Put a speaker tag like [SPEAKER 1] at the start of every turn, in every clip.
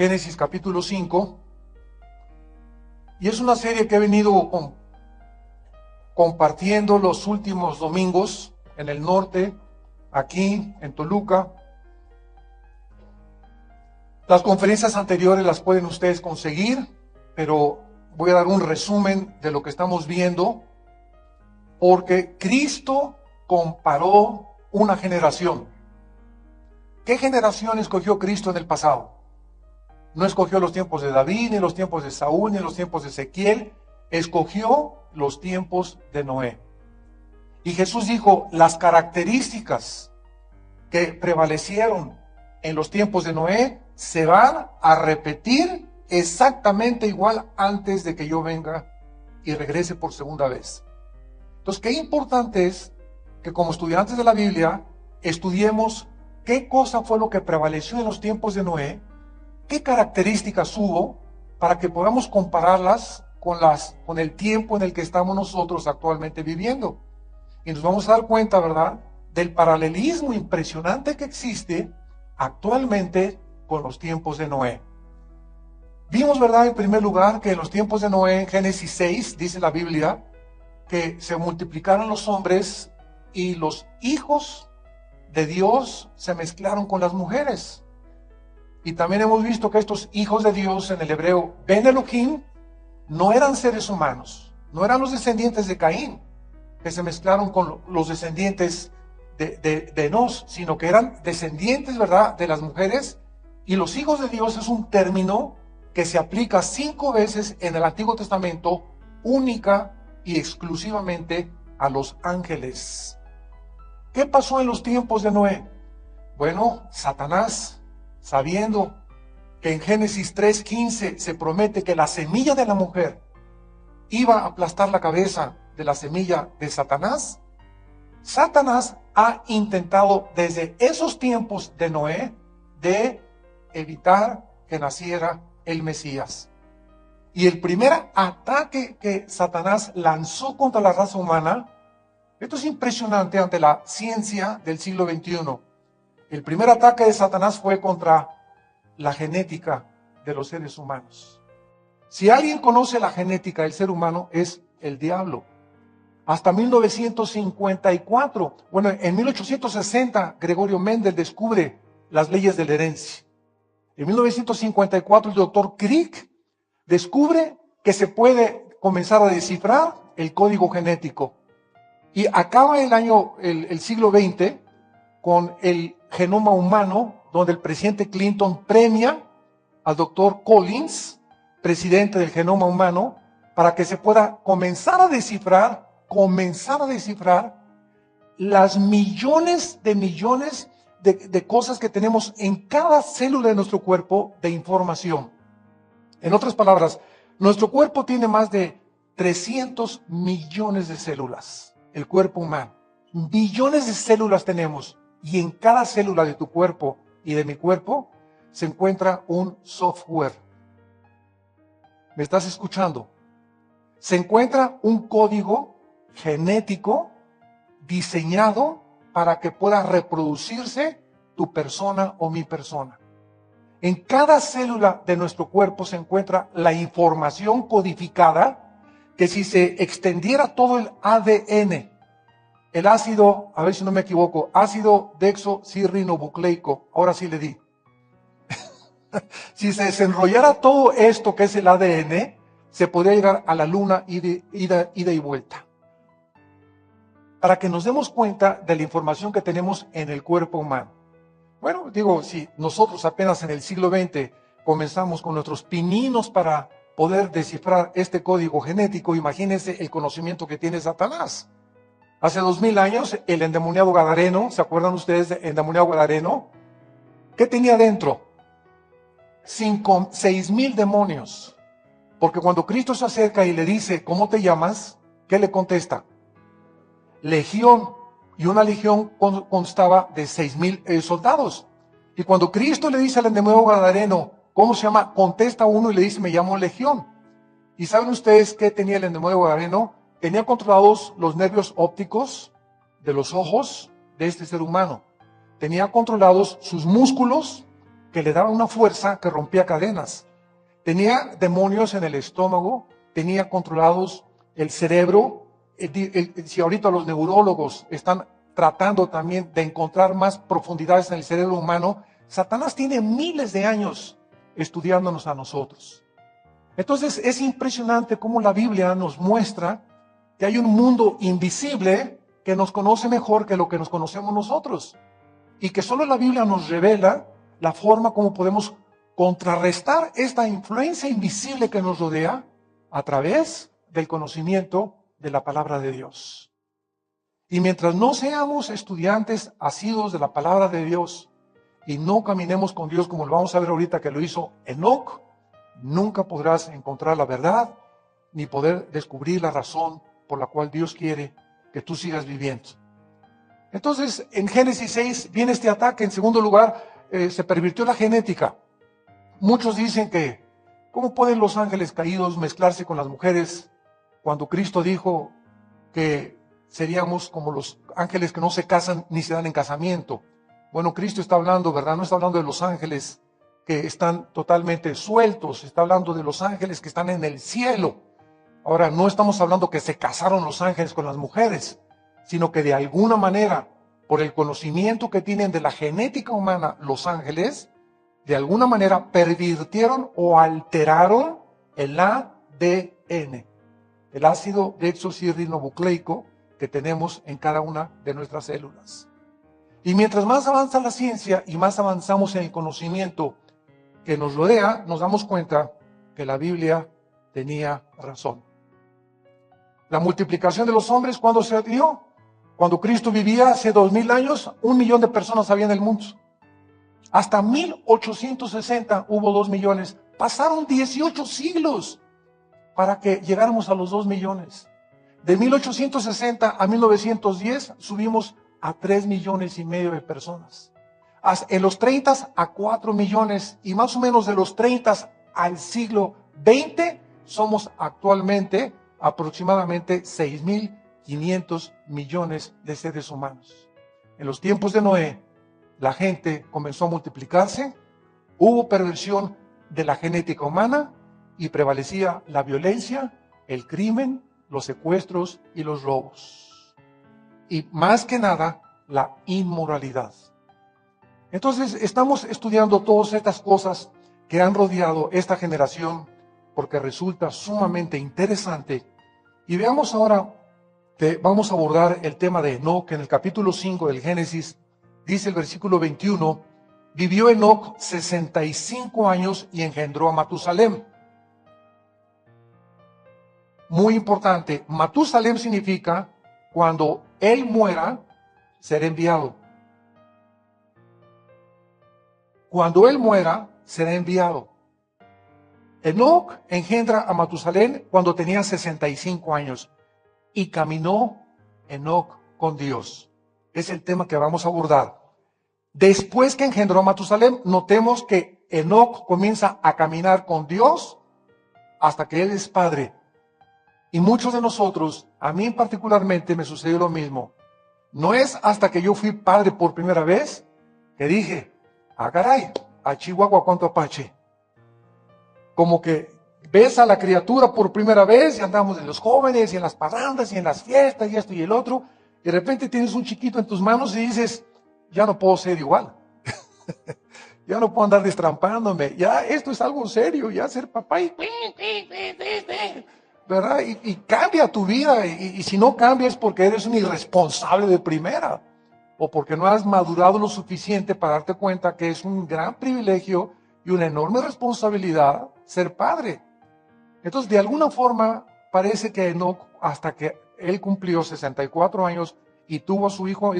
[SPEAKER 1] Génesis capítulo 5, y es una serie que he venido compartiendo los últimos domingos en el norte, aquí en Toluca. Las conferencias anteriores las pueden ustedes conseguir, pero voy a dar un resumen de lo que estamos viendo, porque Cristo comparó una generación. ¿Qué generación escogió Cristo en el pasado? No escogió los tiempos de David, ni los tiempos de Saúl, ni los tiempos de Ezequiel. Escogió los tiempos de Noé. Y Jesús dijo, las características que prevalecieron en los tiempos de Noé se van a repetir exactamente igual antes de que yo venga y regrese por segunda vez. Entonces, qué importante es que como estudiantes de la Biblia estudiemos qué cosa fue lo que prevaleció en los tiempos de Noé, qué características hubo, para que podamos compararlas con el tiempo en el que estamos nosotros actualmente viviendo. Y nos vamos a dar cuenta, ¿verdad?, del paralelismo impresionante que existe actualmente con los tiempos de Noé. Vimos, ¿verdad?, en primer lugar, que en los tiempos de Noé, en Génesis 6, dice la Biblia, que se multiplicaron los hombres y los hijos de Dios se mezclaron con las mujeres. Y también hemos visto que estos hijos de Dios en el hebreo, Ben Elohim, no eran seres humanos, no eran los descendientes de Caín, que se mezclaron con los descendientes de Enos, sino que eran descendientes, ¿verdad?, de las mujeres. Y los hijos de Dios es un término que se aplica 5 veces en el Antiguo Testamento, única y exclusivamente a los ángeles. ¿Qué pasó en los tiempos de Noé? Bueno, Satanás, sabiendo que en Génesis 3:15 se promete que la semilla de la mujer iba a aplastar la cabeza de la semilla de Satanás, Satanás ha intentado desde esos tiempos de Noé de evitar que naciera el Mesías. Y el primer ataque que Satanás lanzó contra la raza humana, esto es impresionante ante la ciencia del siglo XXI. El primer ataque de Satanás fue contra la genética de los seres humanos. Si alguien conoce la genética del ser humano, es el diablo. Hasta 1954, bueno, en 1860, Gregorio Mendel descubre las leyes de la herencia. En 1954, el doctor Crick descubre que se puede comenzar a descifrar el código genético. Y acaba el siglo XX con el genoma humano, donde el presidente Clinton premia al doctor Collins, presidente del genoma humano, para que se pueda comenzar a descifrar las millones de cosas que tenemos en cada célula de nuestro cuerpo de información. En otras palabras, nuestro cuerpo tiene más de 300 millones de células, el cuerpo humano. Billones de células tenemos, y en cada célula de tu cuerpo y de mi cuerpo se encuentra un software. ¿Me estás escuchando? Se encuentra un código genético diseñado para que pueda reproducirse tu persona o mi persona. En cada célula de nuestro cuerpo se encuentra la información codificada que si se extendiera todo el ADN, el ácido, a ver si no me equivoco, ácido desoxirribonucleico, ahora sí le di. Si se desenrollara todo esto que es el ADN, se podría llegar a la luna ida y vuelta. Para que nos demos cuenta de la información que tenemos en el cuerpo humano. Bueno, digo, si nosotros apenas en el siglo XX comenzamos con nuestros pininos para poder descifrar este código genético, imagínense el conocimiento que tiene Satanás. Hace 2000 años, el endemoniado gadareno, ¿se acuerdan ustedes del endemoniado gadareno? ¿Qué tenía dentro? 6,000 demonios. Porque cuando Cristo se acerca y le dice, ¿cómo te llamas?, ¿qué le contesta? Legión. Y una legión constaba de 6,000 soldados. Y cuando Cristo le dice al endemoniado gadareno, ¿cómo se llama?, contesta uno y le dice, me llamo Legión. ¿Y saben ustedes qué tenía el endemoniado gadareno? Tenía controlados los nervios ópticos de los ojos de este ser humano. Tenía controlados sus músculos, que le daba una fuerza que rompía cadenas. Tenía demonios en el estómago, tenía controlados el cerebro. Si ahorita los neurólogos están tratando también de encontrar más profundidades en el cerebro humano, Satanás tiene miles de años estudiándonos a nosotros. Entonces es impresionante cómo la Biblia nos muestra que hay un mundo invisible que nos conoce mejor que lo que nos conocemos nosotros. Y que solo la Biblia nos revela la forma como podemos contrarrestar esta influencia invisible que nos rodea a través del conocimiento de la palabra de Dios. Y mientras no seamos estudiantes asiduos de la palabra de Dios y no caminemos con Dios como lo vamos a ver ahorita que lo hizo Enoc, nunca podrás encontrar la verdad ni poder descubrir la razón por la cual Dios quiere que tú sigas viviendo. Entonces, en Génesis 6 viene este ataque. En segundo lugar, se pervirtió la genética. Muchos dicen que, ¿cómo pueden los ángeles caídos mezclarse con las mujeres cuando Cristo dijo que seríamos como los ángeles que no se casan ni se dan en casamiento? Bueno, Cristo está hablando, ¿verdad? No está hablando de los ángeles que están totalmente sueltos, está hablando de los ángeles que están en el cielo. Ahora, no estamos hablando que se casaron los ángeles con las mujeres, sino que de alguna manera, por el conocimiento que tienen de la genética humana, los ángeles, de alguna manera pervirtieron o alteraron el ADN, el ácido desoxirribonucleico que tenemos en cada una de nuestras células. Y mientras más avanza la ciencia y más avanzamos en el conocimiento que nos rodea, nos damos cuenta que la Biblia tenía razón. La multiplicación de los hombres, ¿cuándo se dio? Cuando Cristo vivía hace 2000 años, 1 millón de personas había en el mundo. Hasta 1860 hubo 2 millones. Pasaron 18 siglos para que llegáramos a los 2 millones. De 1860 a 1910 subimos a 3 millones y medio de personas. En los 30 a 4 millones y más o menos de los 30 al siglo XX somos actualmente aproximadamente 6.500 millones de seres humanos. En los tiempos de Noé, la gente comenzó a multiplicarse, hubo perversión de la genética humana y prevalecía la violencia, el crimen, los secuestros y los robos. Y más que nada, la inmoralidad. Entonces, estamos estudiando todas estas cosas que han rodeado esta generación porque resulta sumamente interesante. Y veamos ahora, vamos a abordar el tema de Enoc en el capítulo 5 del Génesis. Dice el versículo 21, vivió Enoc 65 años y engendró a Matusalem. Muy importante, Matusalem significa cuando él muera, será enviado. Cuando él muera, será enviado. Enoc engendra a Matusalem cuando tenía 65 años y caminó Enoc con Dios. Es el tema que vamos a abordar. Después que engendró a Matusalem, notemos que Enoc comienza a caminar con Dios hasta que él es padre. Y muchos de nosotros, a mí particularmente me sucedió lo mismo. No es hasta que yo fui padre por primera vez que dije, caray, a Chihuahua cuánto Apache. Como que ves a la criatura por primera vez y andamos en los jóvenes y en las parrandas y en las fiestas y esto y el otro. Y de repente tienes un chiquito en tus manos y dices, ya no puedo ser igual. Ya no puedo andar destrampándome. Ya esto es algo serio, ya ser papá y... ¿verdad? Y cambia tu vida. Y si no cambia es porque eres un irresponsable de primera. O porque no has madurado lo suficiente para darte cuenta que es un gran privilegio y una enorme responsabilidad ser padre. Entonces, de alguna forma, parece que Enoc, hasta que él cumplió 64 años y tuvo a su hijo,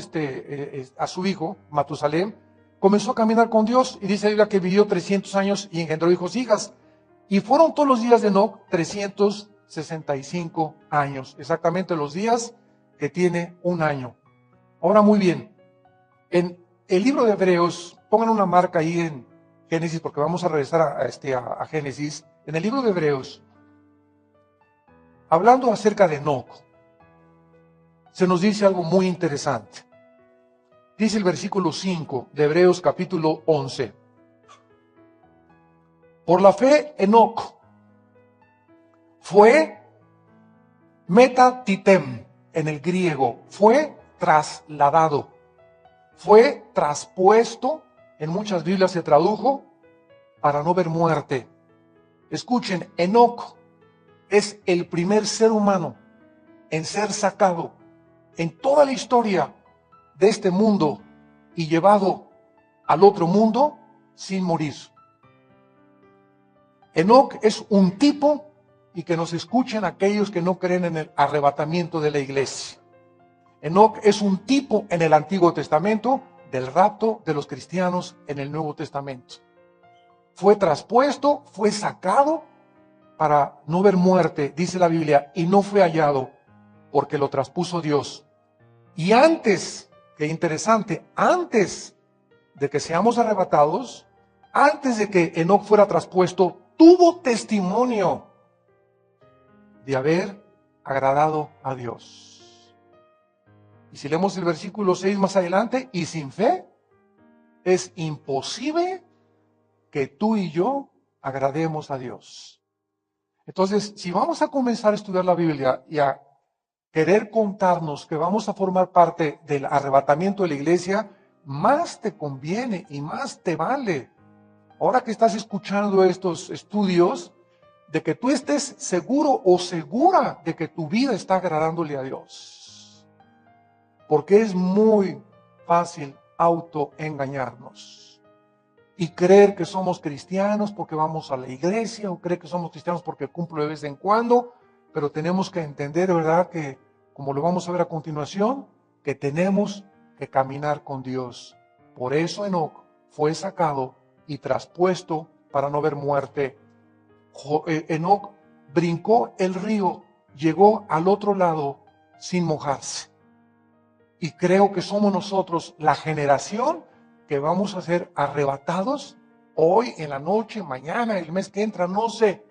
[SPEAKER 1] Matusalem, comenzó a caminar con Dios. Y dice la Biblia que vivió 300 años y engendró hijos e hijas. Y fueron todos los días de Enoc 365 años. Exactamente los días que tiene un año. Ahora, muy bien. En el libro de Hebreos, pongan una marca ahí en Génesis, porque vamos a regresar a Génesis. En el libro de Hebreos, hablando acerca de Enoc, se nos dice algo muy interesante. Dice el versículo 5 de Hebreos capítulo 11. Por la fe, Enoc fue metatitem en el griego, fue trasladado, fue traspuesto, en muchas Biblias se tradujo, para no ver muerte. Escuchen, Enoc es el primer ser humano en ser sacado en toda la historia de este mundo y llevado al otro mundo sin morir. Enoc es un tipo, y que nos escuchen aquellos que no creen en el arrebatamiento de la iglesia. Enoc es un tipo en el Antiguo Testamento del rapto de los cristianos en el Nuevo Testamento. Fue traspuesto, fue sacado para no ver muerte, dice la Biblia, y no fue hallado porque lo traspuso Dios. Y antes, qué interesante, antes de que seamos arrebatados, antes de que Enoc fuera traspuesto, tuvo testimonio de haber agradado a Dios. Y si leemos el versículo 6 más adelante, y sin fe es imposible que tú y yo agrademos a Dios. Entonces, si vamos a comenzar a estudiar la Biblia y a querer contarnos que vamos a formar parte del arrebatamiento de la iglesia, más te conviene y más te vale, ahora que estás escuchando estos estudios, de que tú estés seguro o segura de que tu vida está agradándole a Dios. Porque es muy fácil autoengañarnos y creer que somos cristianos porque vamos a la iglesia, o creer que somos cristianos porque cumplo de vez en cuando, pero tenemos que entender, ¿verdad?, que, como lo vamos a ver a continuación, que tenemos que caminar con Dios. Por eso Enoc fue sacado y traspuesto para no ver muerte. Enoc brincó el río, llegó al otro lado sin mojarse. Y creo que somos nosotros la generación que vamos a ser arrebatados hoy, en la noche, mañana, el mes que entra, no sé.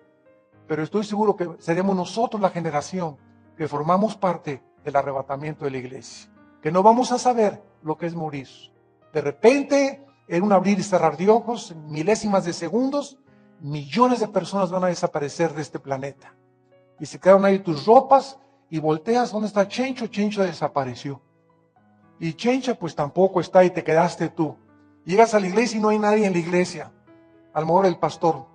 [SPEAKER 1] Pero estoy seguro que seremos nosotros la generación que formamos parte del arrebatamiento de la iglesia. Que no vamos a saber lo que es morir. De repente, en un abrir y cerrar de ojos, en milésimas de segundos, millones de personas van a desaparecer de este planeta. Y se quedaron ahí tus ropas y volteas, ¿dónde está Chencho? Chencho desapareció. Y Chencha pues tampoco está y te quedaste tú. Llegas a la iglesia y no hay nadie en la iglesia. A lo mejor el pastor.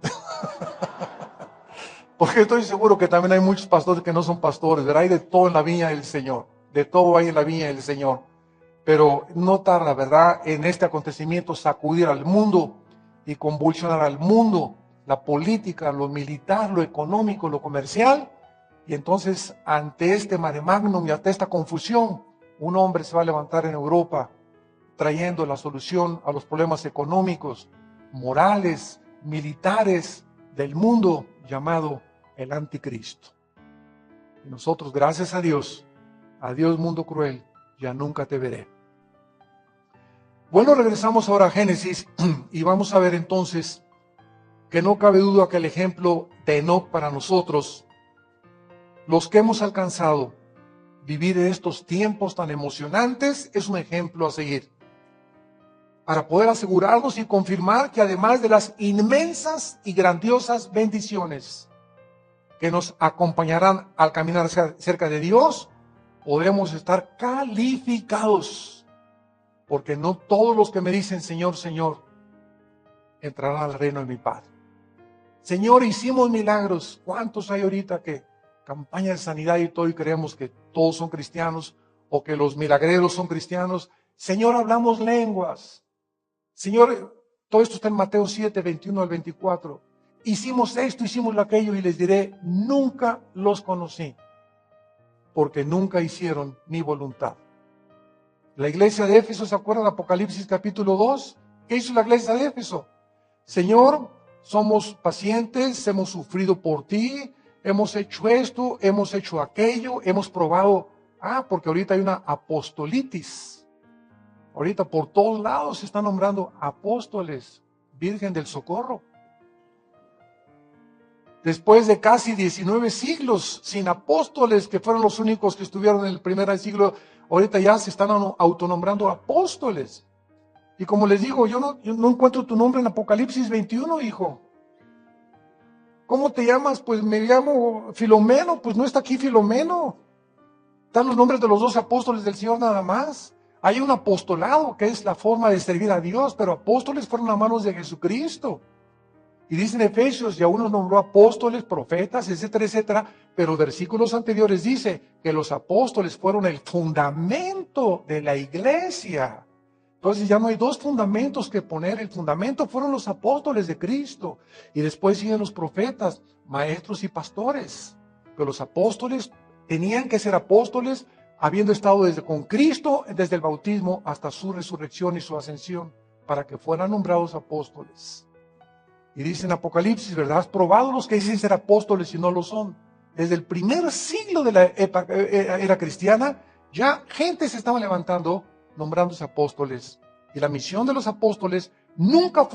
[SPEAKER 1] Porque estoy seguro que también hay muchos pastores que no son pastores, ¿verdad? Hay de todo en la viña del Señor. De todo hay en la viña del Señor. Pero no tarda, ¿verdad?, en este acontecimiento sacudir al mundo y convulsionar al mundo, la política, lo militar, lo económico, lo comercial. Y entonces, ante este mare magnum y ante esta confusión, un hombre se va a levantar en Europa trayendo la solución a los problemas económicos, morales, militares del mundo, llamado el anticristo. Y nosotros, gracias a Dios, adiós mundo cruel, ya nunca te veré. Bueno, regresamos ahora a Génesis y vamos a ver entonces que no cabe duda que el ejemplo de Enoc para nosotros, los que hemos alcanzado vivir en estos tiempos tan emocionantes, es un ejemplo a seguir. Para poder asegurarnos y confirmar que además de las inmensas y grandiosas bendiciones que nos acompañarán al caminar cerca de Dios, podremos estar calificados. Porque no todos los que me dicen Señor, Señor, entrarán al reino de mi Padre. Señor, hicimos milagros. ¿Cuántos hay ahorita que campaña de sanidad y todo y creemos que todos son cristianos o que los milagreros son cristianos? Señor, hablamos lenguas. Señor, todo esto está en Mateo 7, 21 al 24. Hicimos esto, hicimos aquello, y les diré, nunca los conocí, porque nunca hicieron mi voluntad. La iglesia de Éfeso, ¿se acuerdan de Apocalipsis capítulo 2? ¿Qué hizo la iglesia de Éfeso? Señor, somos pacientes, hemos sufrido por ti, hemos hecho esto, hemos hecho aquello, hemos probado. Porque ahorita hay una apostolitis. Ahorita por todos lados se están nombrando apóstoles, Virgen del Socorro. Después de casi 19 siglos sin apóstoles, que fueron los únicos que estuvieron en el primer siglo, ahorita ya se están autonombrando apóstoles. Y como les digo, yo no encuentro tu nombre en Apocalipsis 21, hijo. ¿Cómo te llamas? Pues me llamo Filomeno. Pues no está aquí Filomeno. Están los nombres de los 12 apóstoles del Señor nada más. Hay un apostolado que es la forma de servir a Dios, pero apóstoles fueron a manos de Jesucristo. Y dice en Efesios, y aún nos nombró apóstoles, profetas, etcétera, etcétera, pero versículos anteriores dice que los apóstoles fueron el fundamento de la iglesia. Entonces ya no hay dos fundamentos que poner, el fundamento fueron los apóstoles de Cristo, y después siguen los profetas, maestros y pastores. Pero los apóstoles tenían que ser apóstoles habiendo estado con Cristo desde el bautismo hasta su resurrección y su ascensión, para que fueran nombrados apóstoles. Y dice en Apocalipsis, ¿verdad? Has probado los que dicen ser apóstoles y no lo son. Desde el primer siglo de la era cristiana, ya gente se estaba levantando nombrándose apóstoles. Y la misión de los apóstoles nunca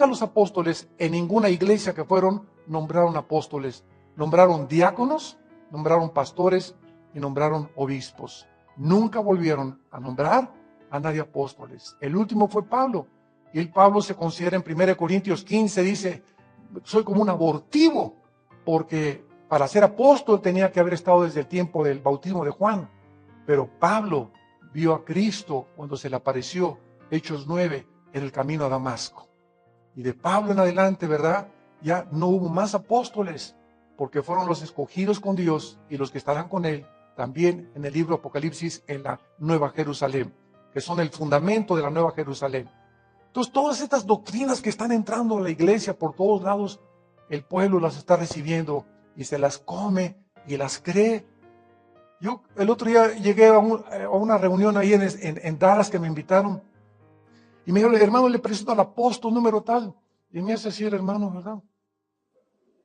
[SPEAKER 1] los apóstoles en ninguna iglesia que fueron, nombraron apóstoles. Nombraron diáconos, nombraron pastores y nombraron obispos. Nunca volvieron a nombrar a nadie apóstoles. El último fue Pablo. Y el Pablo se considera en 1 Corintios 15, dice, soy como un abortivo, porque para ser apóstol tenía que haber estado desde el tiempo del bautismo de Juan. Pero Pablo vio a Cristo cuando se le apareció, Hechos 9, en el camino a Damasco. Y de Pablo en adelante, ¿verdad? Ya no hubo más apóstoles, porque fueron los escogidos con Dios y los que estarán con Él, también en el libro Apocalipsis, en la Nueva Jerusalén, que son el fundamento de la Nueva Jerusalén. Entonces, todas estas doctrinas que están entrando a la iglesia por todos lados, el pueblo las está recibiendo y se las come y las cree. Yo el otro día llegué a una reunión ahí en Dallas que me invitaron y me dijo, hermano, le presento al apóstol número tal. Y me hace así el hermano, ¿verdad?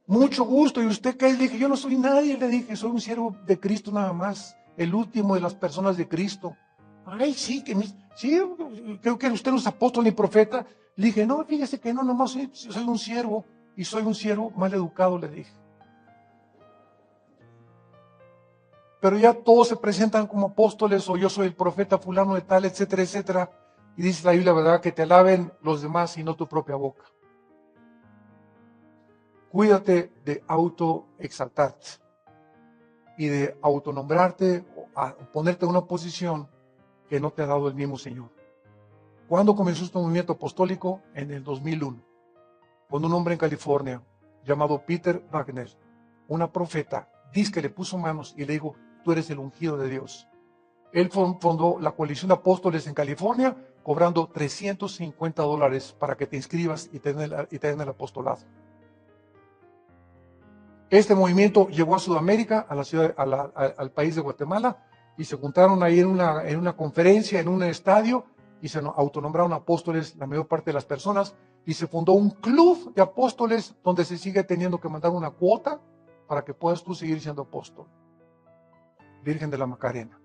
[SPEAKER 1] Mucho gusto. ¿Y usted qué? Le dije, yo no soy nadie. Le dije, soy un siervo de Cristo nada más, el último de las personas de Cristo. Ay, sí, sí, creo que usted no es apóstol ni profeta. Le dije, no, fíjese que no, nomás soy un siervo, y soy un siervo mal educado, le dije. Pero ya todos se presentan como apóstoles, o yo soy el profeta fulano de tal, etcétera, etcétera. Y dice la Biblia, ¿verdad? Que te alaben los demás y no tu propia boca. Cuídate de autoexaltarte y de autonombrarte, o ponerte en una posición que no te ha dado el mismo Señor. ¿Cuándo comenzó este movimiento apostólico? En el 2001, con un hombre en California llamado Peter Wagner, una profeta, dice que le puso manos y le dijo, tú eres el ungido de Dios. Él fundó la coalición de apóstoles en California, cobrando $350 para que te inscribas y te den el apostolado. Este movimiento llegó a Sudamérica, a la ciudad, al país de Guatemala, y se juntaron ahí en una conferencia, en un estadio, y se autonombraron apóstoles la mayor parte de las personas, y se fundó un club de apóstoles donde se sigue teniendo que mandar una cuota para que puedas tú seguir siendo apóstol. Virgen de la Macarena.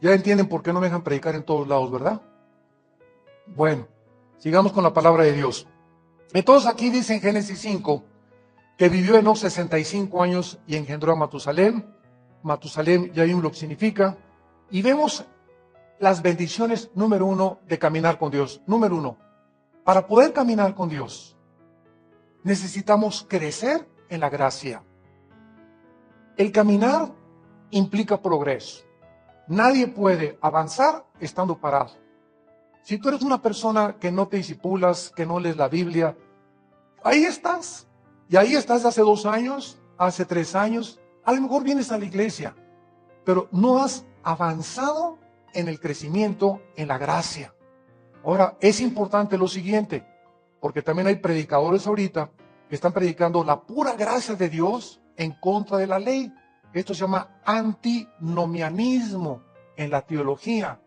[SPEAKER 1] Ya entienden por qué no me dejan predicar en todos lados, ¿verdad? Bueno, sigamos con la palabra de Dios. Entonces aquí dice en Génesis 5 que vivió Enoc 65 años y engendró a Matusalén. Matusalén ya vimos lo que significa. Y vemos las bendiciones, número 1, de caminar con Dios. Número 1, para poder caminar con Dios, necesitamos crecer en la gracia. El caminar implica progreso. Nadie puede avanzar estando parado. Si tú eres una persona que no te disipulas, que no lees la Biblia, ahí estás. Y ahí estás hace 2 años, hace 3 años. A lo mejor vienes a la iglesia, pero no has avanzado en el crecimiento, en la gracia. Ahora, es importante lo siguiente, porque también hay predicadores ahorita que están predicando la pura gracia de Dios en contra de la ley. Esto se llama antinomianismo en la teología.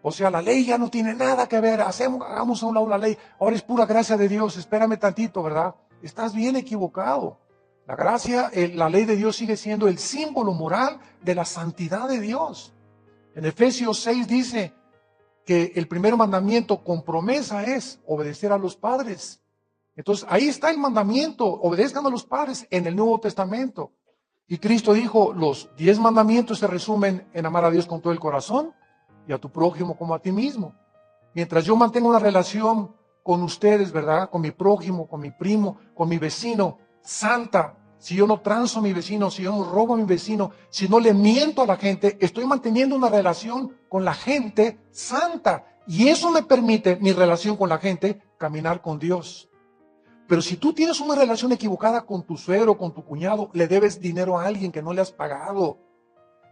[SPEAKER 1] O sea, la ley ya no tiene nada que ver, hagamos a un lado la ley, ahora es pura gracia de Dios, espérame tantito, ¿verdad? Estás bien equivocado. La gracia, la ley de Dios sigue siendo el símbolo moral de la santidad de Dios. En Efesios 6 dice que el primer mandamiento con promesa es obedecer a los padres. Entonces, ahí está el mandamiento, obedezcan a los padres en el Nuevo Testamento. Y Cristo dijo, los 10 mandamientos se resumen en amar a Dios con todo el corazón y a tu prójimo como a ti mismo. mientras yo mantenga una relación con ustedes, ¿verdad? Con mi prójimo, con mi primo, con mi vecino, santa, si yo no transo a mi vecino, si yo no robo a mi vecino, si no le miento a la gente, estoy manteniendo una relación con la gente santa. Y eso me permite, mi relación con la gente, caminar con Dios. Pero si tú tienes una relación equivocada con tu suegro, con tu cuñado, le debes dinero a alguien que no le has pagado,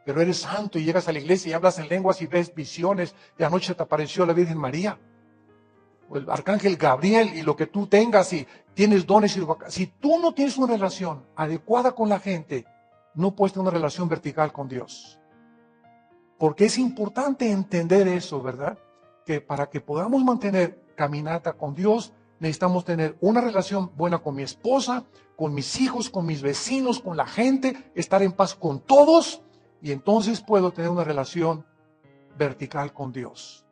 [SPEAKER 1] pero eres santo y llegas a la iglesia y hablas en lenguas y ves visiones, y anoche te apareció la Virgen María, o el arcángel Gabriel, y lo que tú tengas, y tienes dones, si tú no tienes una relación adecuada con la gente, no puedes tener una relación vertical con Dios. Porque es importante entender eso, ¿verdad? Que para que podamos mantener caminata con Dios, necesitamos tener una relación buena con mi esposa, con mis hijos, con mis vecinos, con la gente, estar en paz con todos, y entonces puedo tener una relación vertical con Dios.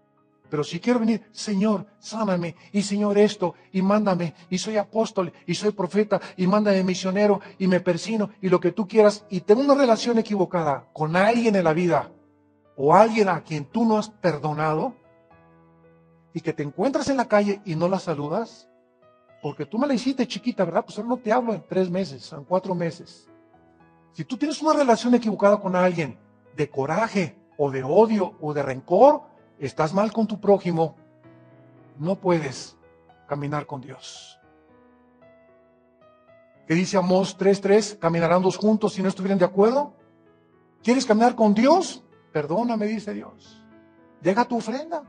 [SPEAKER 1] Pero si quiero venir, Señor, sáname, y Señor esto, y mándame, y soy apóstol, y soy profeta, y mándame misionero, y me persino, y lo que tú quieras, y tengo una relación equivocada con alguien en la vida, o alguien a quien tú no has perdonado, y que te encuentras en la calle y no la saludas, porque tú me la hiciste chiquita, ¿verdad? Pues ahora no te hablo en 3 meses, en 4 meses. Si tú tienes una relación equivocada con alguien, de coraje, o de odio, o de rencor, estás mal con tu prójimo, no puedes caminar con Dios. ¿Qué dice Amós 3:3? ¿Caminarán dos juntos si no estuvieran de acuerdo? ¿Quieres caminar con Dios? Perdóname, dice Dios. Deja tu ofrenda.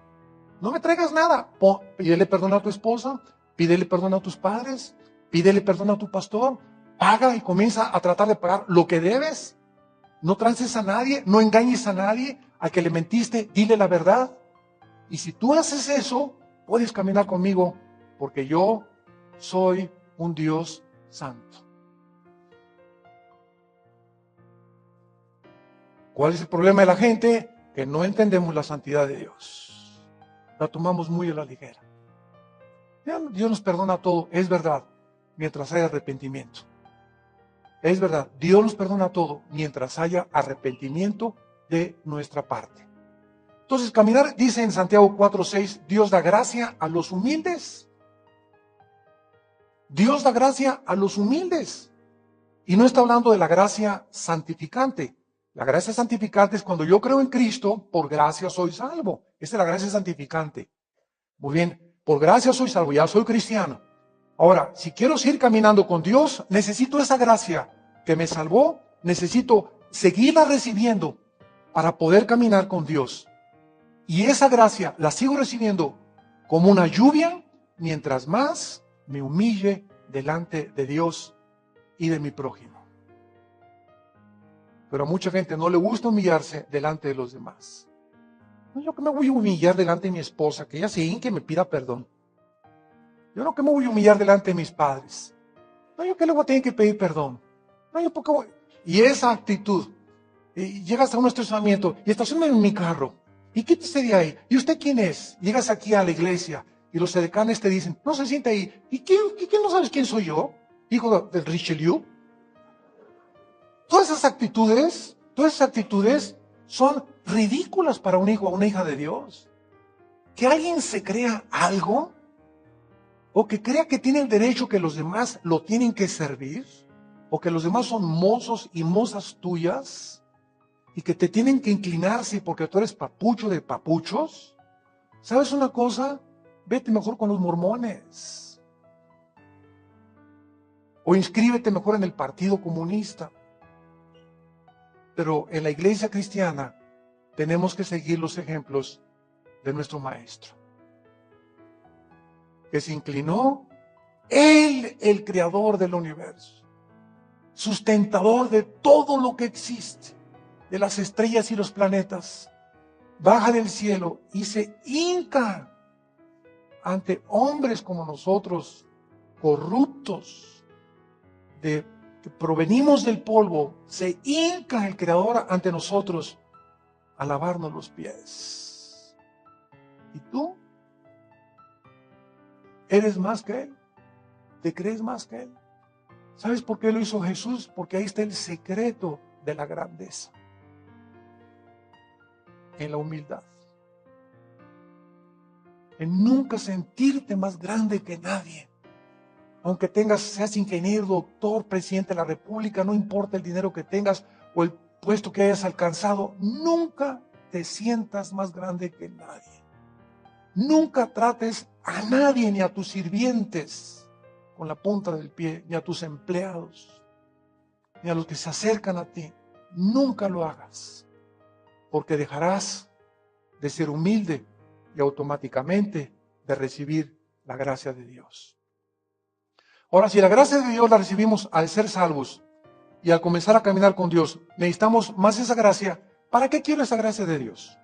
[SPEAKER 1] No me traigas nada. Pídele perdón a tu esposa, pídele perdón a tus padres, pídele perdón a tu pastor. Paga y comienza a tratar de pagar lo que debes. No trances a nadie, no engañes a nadie. Al que le mentiste, dile la verdad. Y si tú haces eso, puedes caminar conmigo, porque yo soy un Dios santo. ¿Cuál es el problema de la gente? Que no entendemos la santidad de Dios. La tomamos muy a la ligera. Dios nos perdona todo, es verdad, mientras haya arrepentimiento. Es verdad, Dios nos perdona todo mientras haya arrepentimiento de nuestra parte. Entonces, caminar, dice en Santiago 4:6, Dios da gracia a los humildes. Dios da gracia a los humildes. Y no está hablando de la gracia santificante. La gracia santificante es cuando yo creo en Cristo, por gracia soy salvo. Esa es la gracia santificante. Muy bien, por gracia soy salvo, ya soy cristiano. Ahora, si quiero seguir caminando con Dios, necesito esa gracia que me salvó, necesito seguirla recibiendo para poder caminar con Dios. Y esa gracia la sigo recibiendo como una lluvia mientras más me humille delante de Dios y de mi prójimo. Pero a mucha gente no le gusta humillarse delante de los demás. No, yo que me voy a humillar delante de mi esposa, que ella se hinque y me pida perdón. Yo no que me voy a humillar delante de mis padres. No, yo que le voy a tener que pedir perdón. No, yo porque voy. Y esa actitud, y llegas a un estacionamiento y estacioname en mi carro. ¿Y quítese de ahí? ¿Y usted quién es? Llegas aquí a la iglesia y los edecanes te dicen, no se siente ahí. ¿Y quién no sabes quién soy yo? Hijo del Richelieu. Todas esas actitudes son ridículas para un hijo o una hija de Dios. Que alguien se crea algo o que crea que tiene el derecho que los demás lo tienen que servir o que los demás son mozos y mozas tuyas y que te tienen que inclinarse porque tú eres papucho de papuchos. ¿Sabes una cosa? Vete mejor con los mormones o inscríbete mejor en el Partido Comunista. Pero en la iglesia cristiana tenemos que seguir los ejemplos de nuestro maestro, que se inclinó, él, el creador del universo, sustentador de todo lo que existe, de las estrellas y los planetas, baja del cielo y se hinca ante hombres como nosotros, corruptos, que provenimos del polvo, se hinca el creador ante nosotros a lavarnos los pies. ¿Y tú? ¿Eres más que Él? ¿Te crees más que Él? ¿Sabes por qué lo hizo Jesús? Porque ahí está el secreto de la grandeza. En la humildad. en nunca sentirte más grande que nadie. Aunque seas ingeniero, doctor, presidente de la República, no importa el dinero que tengas o el puesto que hayas alcanzado, nunca te sientas más grande que nadie. Nunca trates a nadie, ni a tus sirvientes con la punta del pie, ni a tus empleados, ni a los que se acercan a ti. Nunca lo hagas, porque dejarás de ser humilde y automáticamente de recibir la gracia de Dios. Ahora, si la gracia de Dios la recibimos al ser salvos y al comenzar a caminar con Dios, necesitamos más esa gracia. ¿Para qué quiero esa gracia de Dios?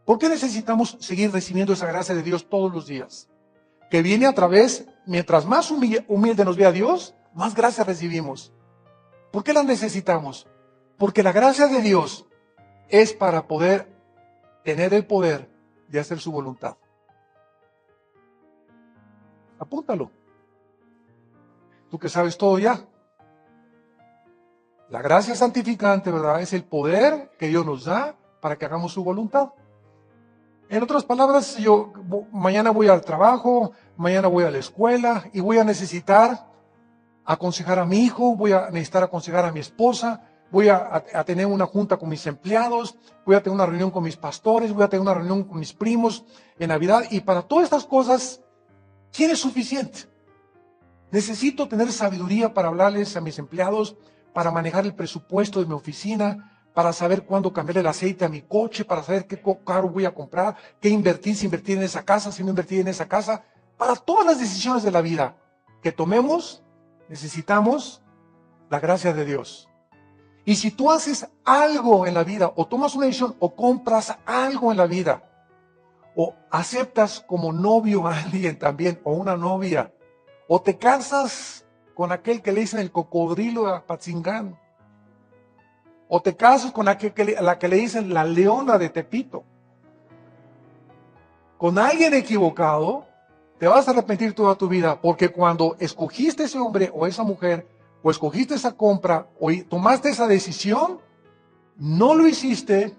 [SPEAKER 1] ¿Por qué necesitamos seguir recibiendo esa gracia de Dios todos los días? Que viene a través, mientras más humilde nos vea Dios, más gracia recibimos. ¿Por qué la necesitamos? Porque la gracia de Dios es para poder tener el poder de hacer su voluntad. Apúntalo. Tú que sabes todo ya. La gracia santificante, ¿verdad? Es el poder que Dios nos da para que hagamos su voluntad. En otras palabras, yo mañana voy al trabajo, mañana voy a la escuela y voy a necesitar aconsejar a mi hijo, voy a necesitar aconsejar a mi esposa, voy a tener una junta con mis empleados, voy a tener una reunión con mis pastores, voy a tener una reunión con mis primos en Navidad. Y para todas estas cosas, ¿quién es suficiente? Necesito tener sabiduría para hablarles a mis empleados, para manejar el presupuesto de mi oficina, para saber cuándo cambiar el aceite a mi coche, para saber qué carro voy a comprar, qué invertir, si invertir en esa casa, si no invertir en esa casa. Para todas las decisiones de la vida que tomemos, necesitamos la gracia de Dios. Y si tú haces algo en la vida, o tomas una decisión, o compras algo en la vida, o aceptas como novio a alguien también, o una novia, o te casas con aquel que le dicen el cocodrilo de Apatzingán, o te casas con la que le dicen la leona de Tepito, con alguien equivocado, te vas a arrepentir toda tu vida, porque cuando escogiste ese hombre o esa mujer, o escogiste esa compra, o tomaste esa decisión, no lo hiciste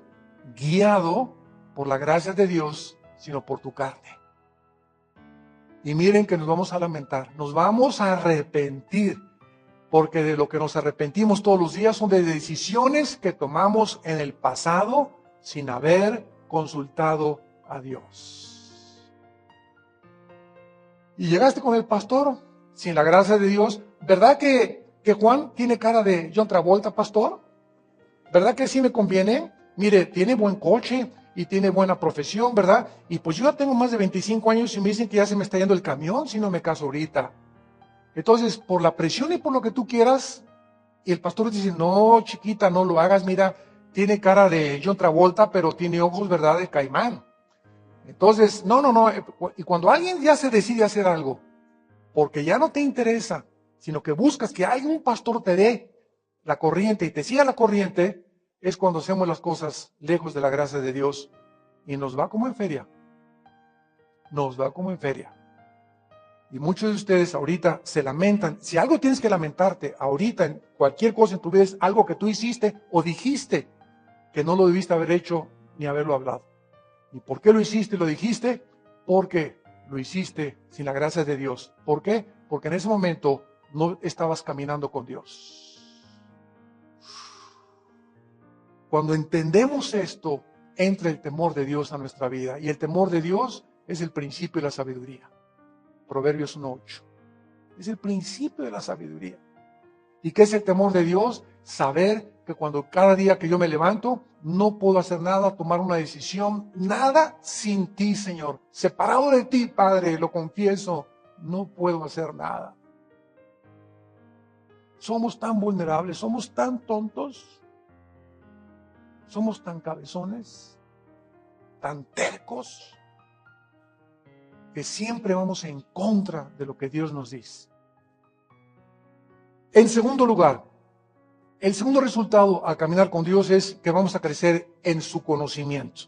[SPEAKER 1] guiado por la gracia de Dios, sino por tu carne. Y miren que nos vamos a lamentar, nos vamos a arrepentir, porque de lo que nos arrepentimos todos los días son de decisiones que tomamos en el pasado sin haber consultado a Dios. Y llegaste con el pastor sin la gracia de Dios. ¿Verdad que Juan tiene cara de John Travolta, pastor? ¿Verdad que sí me conviene? Mire, tiene buen coche y tiene buena profesión, ¿verdad? Y pues yo ya tengo más de 25 años y me dicen que ya se me está yendo el camión si no me caso ahorita. Entonces, por la presión y por lo que tú quieras, y el pastor dice, no, chiquita, no lo hagas, mira, tiene cara de John Travolta, pero tiene ojos, ¿verdad?, de caimán. Entonces, no. Y cuando alguien ya se decide hacer algo, porque ya no te interesa, sino que buscas que algún pastor te dé la corriente y te siga la corriente, es cuando hacemos las cosas lejos de la gracia de Dios y nos va como en feria. Nos va como en feria. Y muchos de ustedes ahorita se lamentan. Si algo tienes que lamentarte ahorita en cualquier cosa en tu vida es algo que tú hiciste o dijiste que no lo debiste haber hecho ni haberlo hablado. ¿Y por qué lo hiciste y lo dijiste? Porque lo hiciste sin la gracia de Dios. ¿Por qué? Porque en ese momento no estabas caminando con Dios. Cuando entendemos esto, entra el temor de Dios a nuestra vida. Y el temor de Dios es el principio de la sabiduría. Proverbios 1:8. Es el principio de la sabiduría. ¿Y qué es el temor de Dios? Saber que cuando cada día que yo me levanto, no puedo hacer nada, tomar una decisión, nada sin ti, Señor. Separado de ti, Padre, lo confieso, no puedo hacer nada. Somos tan vulnerables, somos tan tontos, somos tan cabezones, tan tercos, que siempre vamos en contra de lo que Dios nos dice. En segundo lugar, el segundo resultado al caminar con Dios es que vamos a crecer en su conocimiento.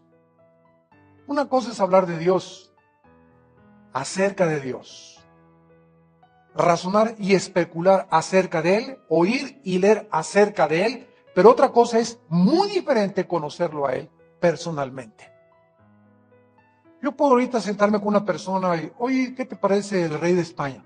[SPEAKER 1] Una cosa es hablar de Dios, acerca de Dios, razonar y especular acerca de Él, oír y leer acerca de Él, pero otra cosa es muy diferente conocerlo a Él personalmente. Yo puedo ahorita sentarme con una persona y, oye, ¿qué te parece el rey de España?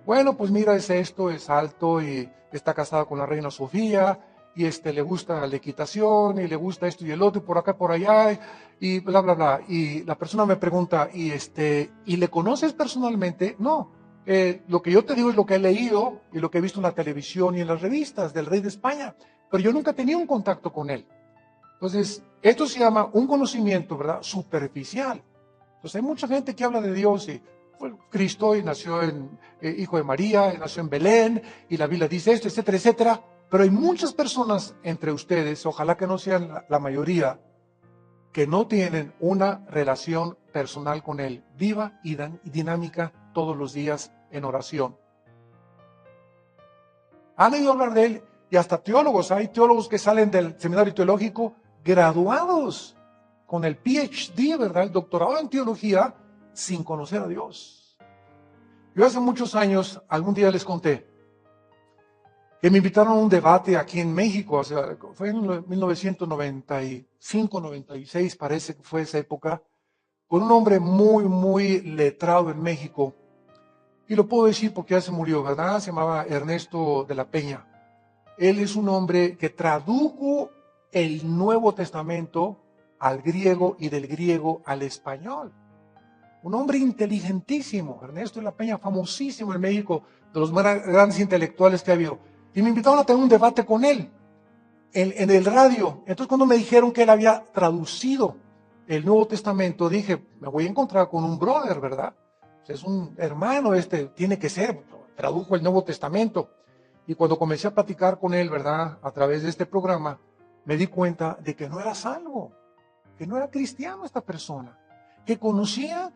[SPEAKER 1] Bueno, pues mira, es esto, es alto y está casado con la reina Sofía y le gusta la equitación y le gusta esto y el otro y por acá, por allá y bla, bla, bla. Y la persona me pregunta, ¿y le conoces personalmente? No. Lo que yo te digo es lo que he leído y lo que he visto en la televisión y en las revistas del rey de España, pero yo nunca he tenido un contacto con él. Entonces, esto se llama un conocimiento, ¿verdad? Superficial. Entonces, hay mucha gente que habla de Dios y fue Cristo y nació en hijo de María, y nació en Belén, y la Biblia dice esto, etcétera, etcétera. Pero hay muchas personas entre ustedes, ojalá que no sean la mayoría, que no tienen una relación personal con Él, viva y dinámica todos los días en oración. Han oído hablar de Él y hasta teólogos, hay teólogos que salen del seminario teológico graduados con el PhD, ¿verdad? El doctorado en teología sin conocer a Dios. Yo hace muchos años, algún día les conté, que me invitaron a un debate aquí en México, o sea, fue en 1995, 96, parece que fue esa época, con un hombre muy, muy letrado en México. Y lo puedo decir porque ya se murió, ¿verdad? Se llamaba Ernesto de la Peña. Él es un hombre que tradujo el Nuevo Testamento al griego y del griego al español. Un hombre inteligentísimo, Ernesto de la Peña, famosísimo en México, de los más grandes intelectuales que ha habido. Y me invitaron a tener un debate con él en el radio. Entonces cuando me dijeron que él había traducido el Nuevo Testamento, dije, me voy a encontrar con un brother, ¿verdad? Es un hermano, tiene que ser, tradujo el Nuevo Testamento. Y cuando comencé a platicar con él, ¿verdad? A través de este programa, me di cuenta de que no era salvo, que no era cristiano esta persona, que conocía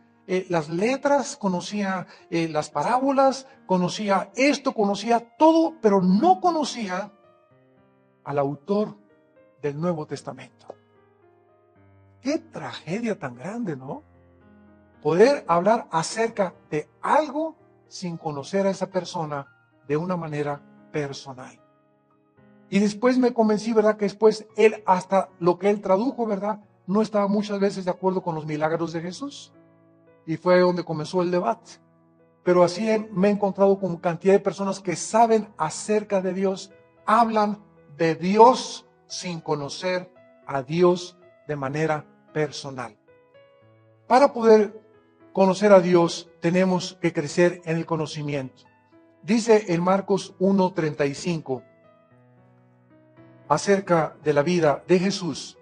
[SPEAKER 1] las letras, conocía las parábolas, conocía esto, conocía todo, pero no conocía al autor del Nuevo Testamento. Qué tragedia tan grande, ¿no? Poder hablar acerca de algo sin conocer a esa persona de una manera personal. Y después me convencí, ¿verdad? Que después él, hasta lo que él tradujo, ¿verdad? No estaba muchas veces de acuerdo con los milagros de Jesús. Y fue donde comenzó el debate. Pero así me he encontrado con cantidad de personas que saben acerca de Dios, hablan de Dios sin conocer a Dios de manera personal. Para poder conocer a Dios, tenemos que crecer en el conocimiento. Dice en Marcos 1:35, acerca de la vida de Jesús,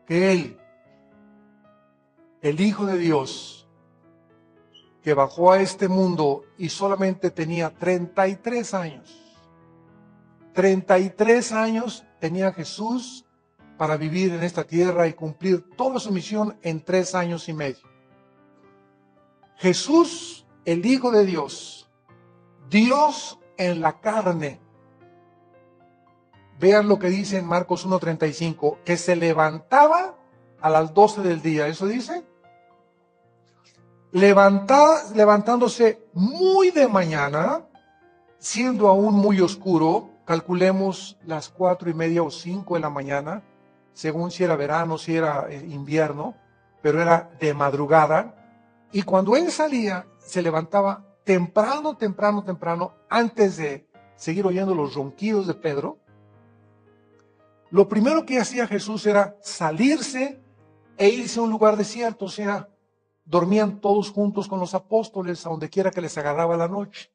[SPEAKER 1] que Él, el Hijo de Dios, que bajó a este mundo y solamente tenía 33 años. 33 años tenía Jesús para vivir en esta tierra y cumplir toda su misión en 3 años y medio. Jesús, el Hijo de Dios, Dios en la carne. Vean lo que dice en Marcos 1:35, que se levantaba a las 12 del día. ¿Eso dice? Levantándose muy de mañana, siendo aún muy oscuro, calculemos las 4:30 o 5 de la mañana, según si era verano, si era invierno, pero era de madrugada. Y cuando él salía, se levantaba temprano, antes de seguir oyendo los ronquidos de Pedro. Lo primero que hacía Jesús era salirse e irse a un lugar desierto, o sea, dormían todos juntos con los apóstoles, a donde quiera que les agarraba la noche.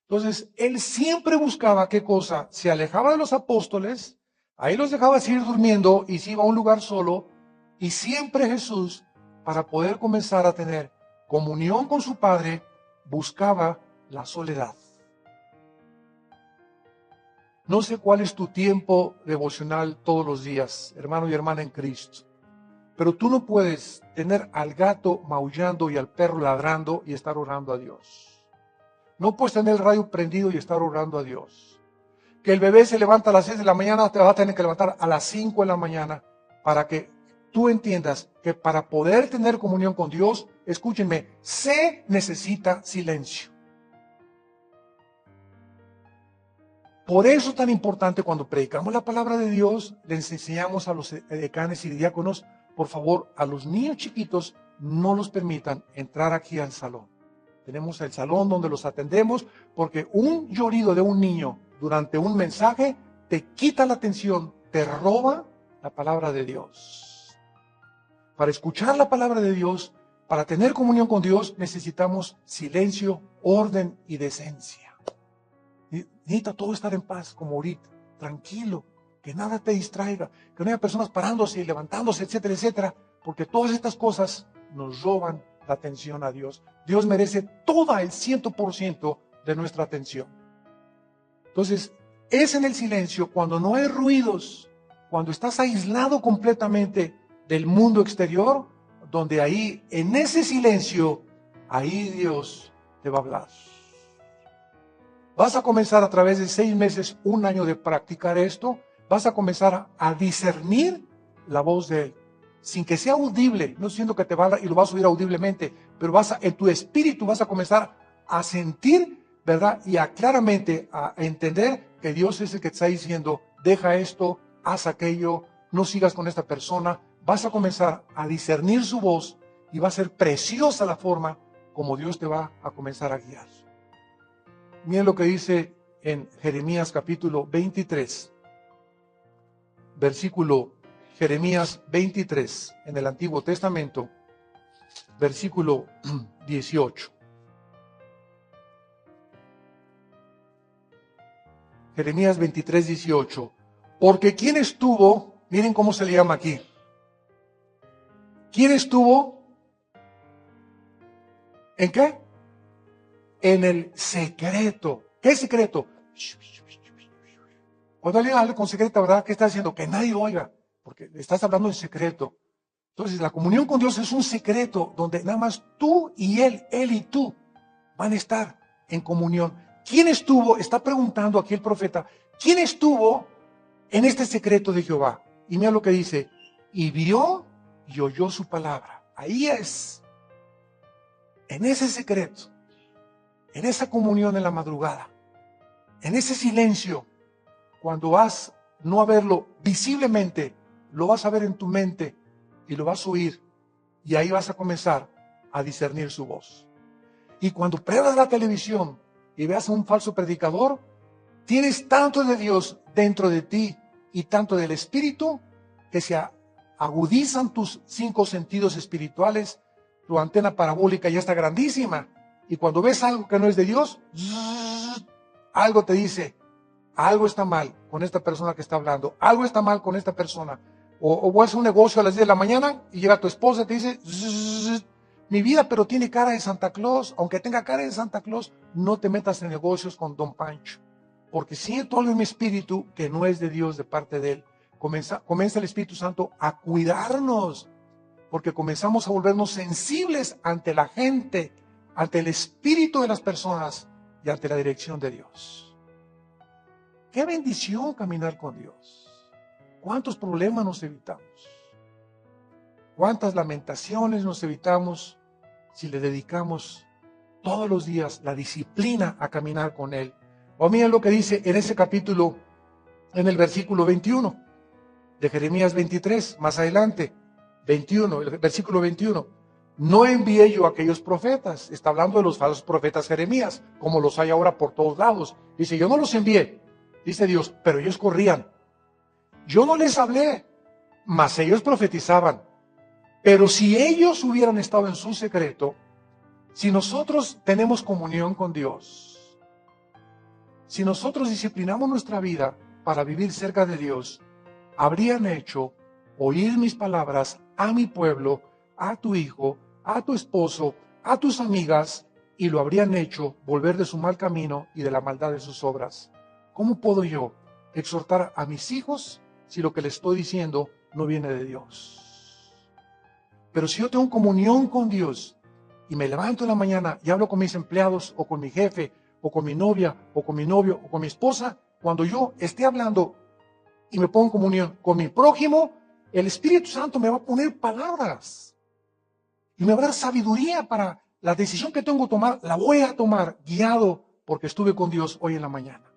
[SPEAKER 1] Entonces, él siempre buscaba, ¿qué cosa? Se alejaba de los apóstoles, ahí los dejaba seguir durmiendo y se iba a un lugar solo, y siempre Jesús, para poder comenzar a tener comunión con su Padre, buscaba la soledad. No sé cuál es tu tiempo devocional todos los días, hermano y hermana en Cristo. Pero tú no puedes tener al gato maullando y al perro ladrando y estar orando a Dios. No puedes tener el radio prendido y estar orando a Dios. Que el bebé se levanta a las 6 de la mañana, te vas a tener que levantar a las 5 de la mañana para que tú entiendas que para poder tener comunión con Dios, escúchenme, se necesita silencio. Por eso es tan importante cuando predicamos la palabra de Dios, les enseñamos a los decanes y diáconos por favor, a los niños chiquitos no los permitan entrar aquí al salón. Tenemos el salón donde los atendemos, porque un llorido de un niño durante un mensaje te quita la atención, te roba la palabra de Dios. Para escuchar la palabra de Dios, para tener comunión con Dios, necesitamos silencio, orden y decencia. Necesita todo estar en paz, como ahorita, tranquilo, que nada te distraiga, que no haya personas parándose y levantándose, etcétera, etcétera, porque todas estas cosas nos roban la atención a Dios. Dios merece toda el 100% de nuestra atención. Entonces, es en el silencio, cuando no hay ruidos, cuando estás aislado completamente del mundo exterior, donde ahí, en ese silencio, ahí Dios te va a hablar. Vas a comenzar a través de 6 meses, 1 año de practicar esto, vas a comenzar a discernir la voz de Él, sin que sea audible. No siento que te va a hablar y lo vas a oír audiblemente, pero en tu espíritu vas a comenzar a sentir, ¿verdad? Y claramente a entender que Dios es el que te está diciendo, deja esto, haz aquello, no sigas con esta persona. Vas a comenzar a discernir su voz y va a ser preciosa la forma como Dios te va a comenzar a guiar. Miren lo que dice en Jeremías capítulo 23, versículo Jeremías 23, en el Antiguo Testamento, versículo 18. Jeremías 23, 18. Porque ¿quién estuvo? Miren cómo se le llama aquí. ¿Quién estuvo? ¿En qué? En el secreto. ¿Qué secreto? Cuando alguien habla con secreto, ¿verdad? ¿Qué está haciendo? Que nadie oiga, porque estás hablando en secreto. Entonces, la comunión con Dios es un secreto donde nada más tú y Él y tú van a estar en comunión. ¿Quién estuvo? Está preguntando aquí el profeta. ¿Quién estuvo en este secreto de Jehová? Y mira lo que dice. Y vio y oyó su palabra. Ahí es. En ese secreto. En esa comunión en la madrugada. En ese silencio. Cuando vas no a verlo visiblemente, lo vas a ver en tu mente y lo vas a oír. Y ahí vas a comenzar a discernir su voz. Y cuando prendas la televisión y veas a un falso predicador, tienes tanto de Dios dentro de ti y tanto del Espíritu que se agudizan tus 5 sentidos espirituales. Tu antena parabólica ya está grandísima. Y cuando ves algo que no es de Dios, algo te dice, algo está mal con esta persona que está hablando, algo está mal con esta persona. O vas a un negocio a las 10 de la mañana y llega tu esposa y te dice, mi vida pero tiene cara de Santa Claus. Aunque tenga cara de Santa Claus, no te metas en negocios con Don Pancho, porque siento algo en mi espíritu que no es de Dios, de parte de Él. Comienza el Espíritu Santo a cuidarnos, porque comenzamos a volvernos sensibles ante la gente, ante el espíritu de las personas y ante la dirección de Dios. Qué bendición caminar con Dios. ¿Cuántos problemas nos evitamos? ¿Cuántas lamentaciones nos evitamos si le dedicamos todos los días la disciplina a caminar con Él? O miren lo que dice en ese capítulo, en el versículo 21 de Jeremías 23, más adelante, 21, el versículo 21. No envié yo a aquellos profetas. Está hablando de los falsos profetas Jeremías, como los hay ahora por todos lados. Dice, yo no los envié, dice Dios, pero ellos corrían. Yo no les hablé, mas ellos profetizaban. Pero si ellos hubieran estado en su secreto, si nosotros tenemos comunión con Dios, si nosotros disciplinamos nuestra vida para vivir cerca de Dios, habrían hecho oír mis palabras a mi pueblo, a tu hijo, a tu esposo, a tus amigas, y lo habrían hecho volver de su mal camino y de la maldad de sus obras. ¿Cómo puedo yo exhortar a mis hijos si lo que les estoy diciendo no viene de Dios? Pero si yo tengo comunión con Dios y me levanto en la mañana y hablo con mis empleados o con mi jefe o con mi novia o con mi novio o con mi esposa, cuando yo esté hablando y me pongo en comunión con mi prójimo, el Espíritu Santo me va a poner palabras y me va a dar sabiduría para la decisión que tengo que tomar. La voy a tomar guiado porque estuve con Dios hoy en la mañana.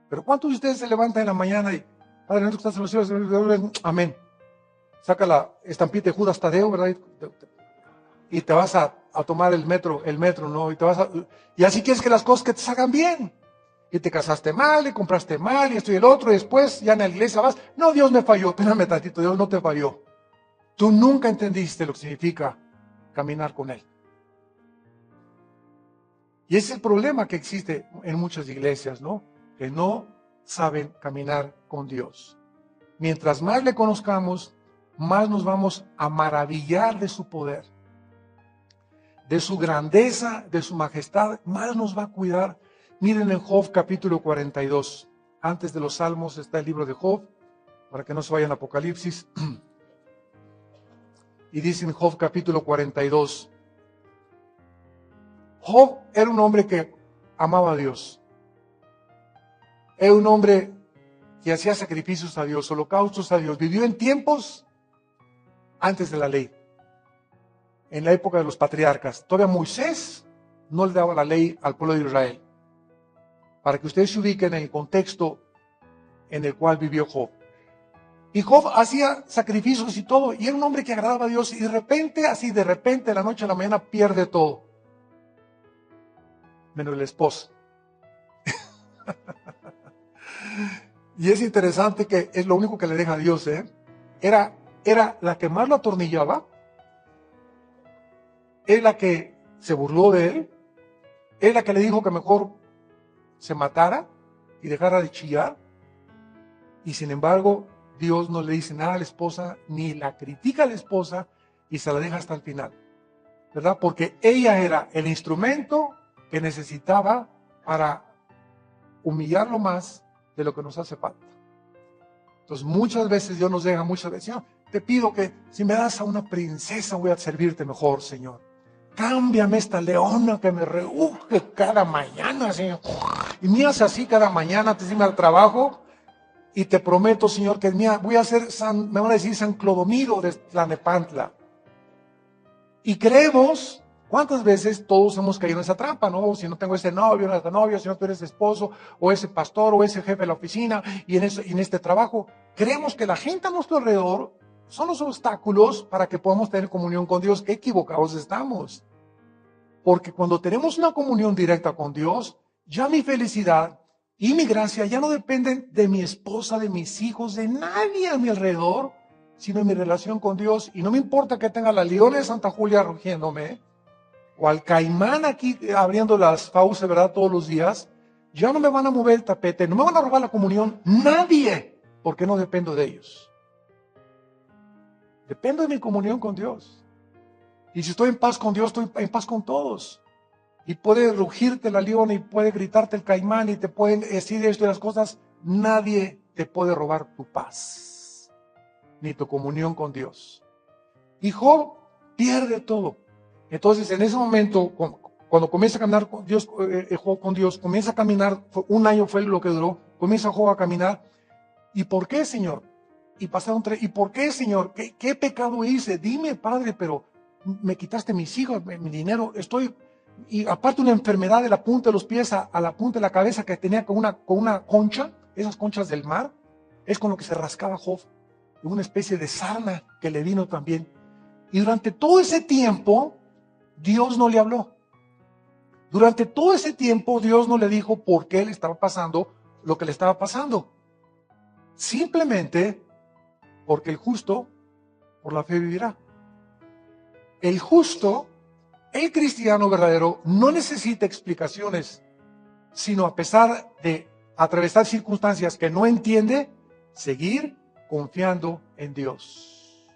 [SPEAKER 1] Pero ¿cuántos de ustedes se levantan en la mañana y, Padre nuestro que estás en los cielos, amén? saca la estampita de Judas Tadeo, ¿verdad? Y te vas a tomar el metro, ¿no? Y así quieres que las cosas que te salgan bien. Y te casaste mal, y compraste mal, y esto y el otro, y después ya en la iglesia vas, no, Dios me falló, espérame tantito, Dios no te falló. Tú nunca entendiste lo que significa caminar con Él. Y ese es el problema que existe en muchas iglesias, ¿no? Que no saben caminar con Dios. Mientras más le conozcamos, más nos vamos a maravillar de su poder, de su grandeza, de su majestad, más nos va a cuidar. Miren en Job capítulo 42. Antes de los Salmos está el libro de Job, para que no se vayan a Apocalipsis. Y dice en Job capítulo 42. Job era un hombre que amaba a Dios. Era un hombre que hacía sacrificios a Dios, holocaustos a Dios. Vivió en tiempos antes de la ley, en la época de los patriarcas. Todavía Moisés no le daba la ley al pueblo de Israel. Para que ustedes se ubiquen en el contexto en el cual vivió Job. Y Job hacía sacrificios y todo, y era un hombre que agradaba a Dios, y de repente, de la noche a la mañana, pierde todo. Menos la esposa. Y es interesante que es lo único que le deja a Dios, ¿eh? Era la que más lo atornillaba, es la que se burló de él, es la que le dijo que mejor se matara y dejara de chillar, y sin embargo Dios no le dice nada a la esposa, ni la critica a la esposa, y se la deja hasta el final, ¿verdad? Porque ella era el instrumento que necesitaba para humillarlo más de lo que nos hace falta. Entonces muchas veces Dios nos deja, Señor, te pido que si me das a una princesa voy a servirte mejor, Señor. Cámbiame esta leona que me rehuje cada mañana, Señor. Y me hace así cada mañana antes de irme al trabajo. Y te prometo, Señor, que voy a ser me van a decir San Clodomiro de Tlalnepantla. Y creemos, ¿cuántas veces todos hemos caído en esa trampa, no? Si no tengo ese novio, esta novia, si no tú eres esposo, o ese pastor, o ese jefe de la oficina, y en este trabajo, creemos que la gente a nuestro alrededor son los obstáculos para que podamos tener comunión con Dios. Qué equivocados estamos. Porque cuando tenemos una comunión directa con Dios, ya mi felicidad y mi gracia ya no dependen de mi esposa, de mis hijos, de nadie a mi alrededor, sino de mi relación con Dios. Y no me importa que tenga la leona de Santa Julia rugiéndome, o al caimán aquí abriendo las fauces, ¿verdad? Todos los días. Ya no me van a mover el tapete, no me van a robar la comunión, nadie, porque no dependo de ellos. Dependo de mi comunión con Dios. Y si estoy en paz con Dios, estoy en paz con todos. Y puede rugirte la leona y puede gritarte el caimán y te pueden decir esto y las cosas. Nadie te puede robar tu paz, ni tu comunión con Dios. Y Job pierde todo. Entonces, en ese momento, cuando comienza a caminar con Dios, comienza a caminar, un año fue lo que duró, comienza Job a caminar. ¿Y por qué, Señor? Y pasaron 3, ¿y por qué, Señor? ¿Qué pecado hice? Dime, Padre, pero me quitaste mis hijos, mi dinero, y aparte una enfermedad de la punta de los pies a la punta de la cabeza que tenía con una concha, esas conchas del mar, es con lo que se rascaba Job, una especie de sarna que le vino también. Y durante todo ese tiempo, Dios no le habló. Durante todo ese tiempo, Dios no le dijo por qué le estaba pasando lo que le estaba pasando. Simplemente porque el justo por la fe vivirá. El justo, el cristiano verdadero, no necesita explicaciones, sino a pesar de atravesar circunstancias que no entiende, seguir confiando en Dios.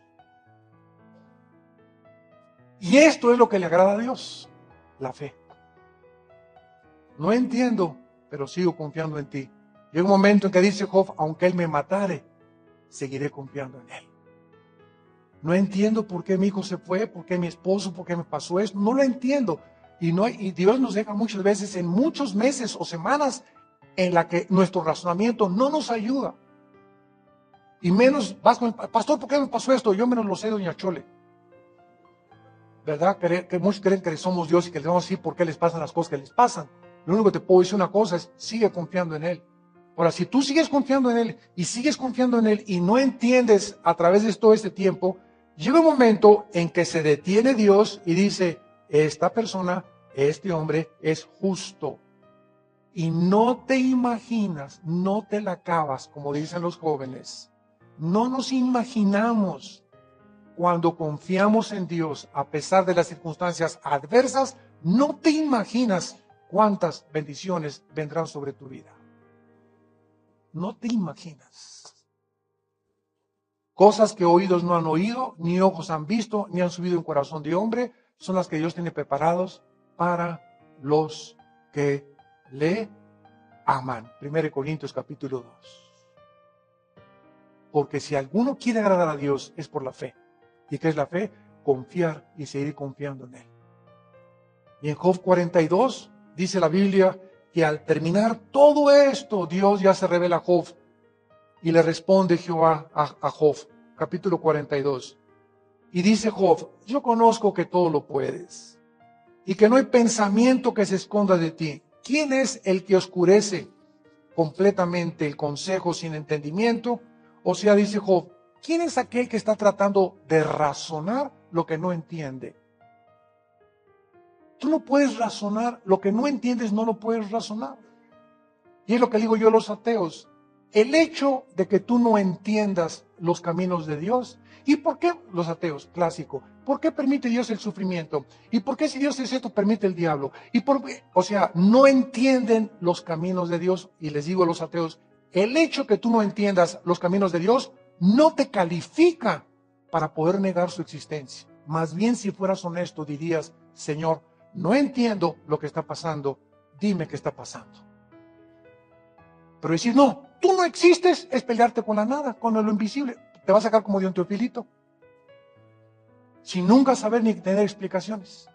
[SPEAKER 1] Y esto es lo que le agrada a Dios, la fe. No entiendo, pero sigo confiando en ti. Llega un momento en que dice Job, aunque él me matare, seguiré confiando en él. No entiendo por qué mi hijo se fue, por qué mi esposo, por qué me pasó esto. No lo entiendo. Y Dios nos deja muchas veces en muchos meses o semanas en la que nuestro razonamiento no nos ayuda. Y menos vas con el pastor, ¿por qué me pasó esto? Yo menos lo sé, doña Chole. ¿Verdad? Que muchos creen que somos Dios y que les vamos a decir por qué les pasan las cosas que les pasan. Lo único que te puedo decir una cosa es, sigue confiando en Él. Ahora, si tú sigues confiando en Él y sigues confiando en Él y no entiendes a través de todo este tiempo, llega un momento en que se detiene Dios y dice, esta persona, este hombre es justo. Y no te imaginas, no te la acabas, como dicen los jóvenes. No nos imaginamos cuando confiamos en Dios, a pesar de las circunstancias adversas, no te imaginas cuántas bendiciones vendrán sobre tu vida. No te imaginas. Cosas que oídos no han oído, ni ojos han visto, ni han subido en corazón de hombre, son las que Dios tiene preparados para los que le aman. 1 Corintios capítulo 2. Porque si alguno quiere agradar a Dios, es por la fe. ¿Y qué es la fe? Confiar y seguir confiando en Él. Y en Job 42 dice la Biblia que al terminar todo esto, Dios ya se revela a Job y le responde Jehová a Job, capítulo 42. Y dice Job, yo conozco que todo lo puedes y que no hay pensamiento que se esconda de ti. ¿Quién es el que oscurece completamente el consejo sin entendimiento? O sea, dice Job, ¿quién es aquel que está tratando de razonar lo que no entiende? Tú no puedes razonar, lo que no entiendes no lo puedes razonar. Y es lo que digo yo a los ateos. El hecho de que tú no entiendas los caminos de Dios. ¿Y por qué los ateos? Clásico. ¿Por qué permite Dios el sufrimiento? ¿Y por qué si Dios es esto permite el diablo? ¿Y por qué? O sea, no entienden los caminos de Dios. Y les digo a los ateos, el hecho que tú no entiendas los caminos de Dios no te califica para poder negar su existencia. Más bien, si fueras honesto, dirías, Señor, no entiendo lo que está pasando, dime qué está pasando. Pero decir, no, tú no existes, es pelearte con la nada, con lo invisible. Te va a sacar como de un teofilito, sin nunca saber ni tener explicaciones.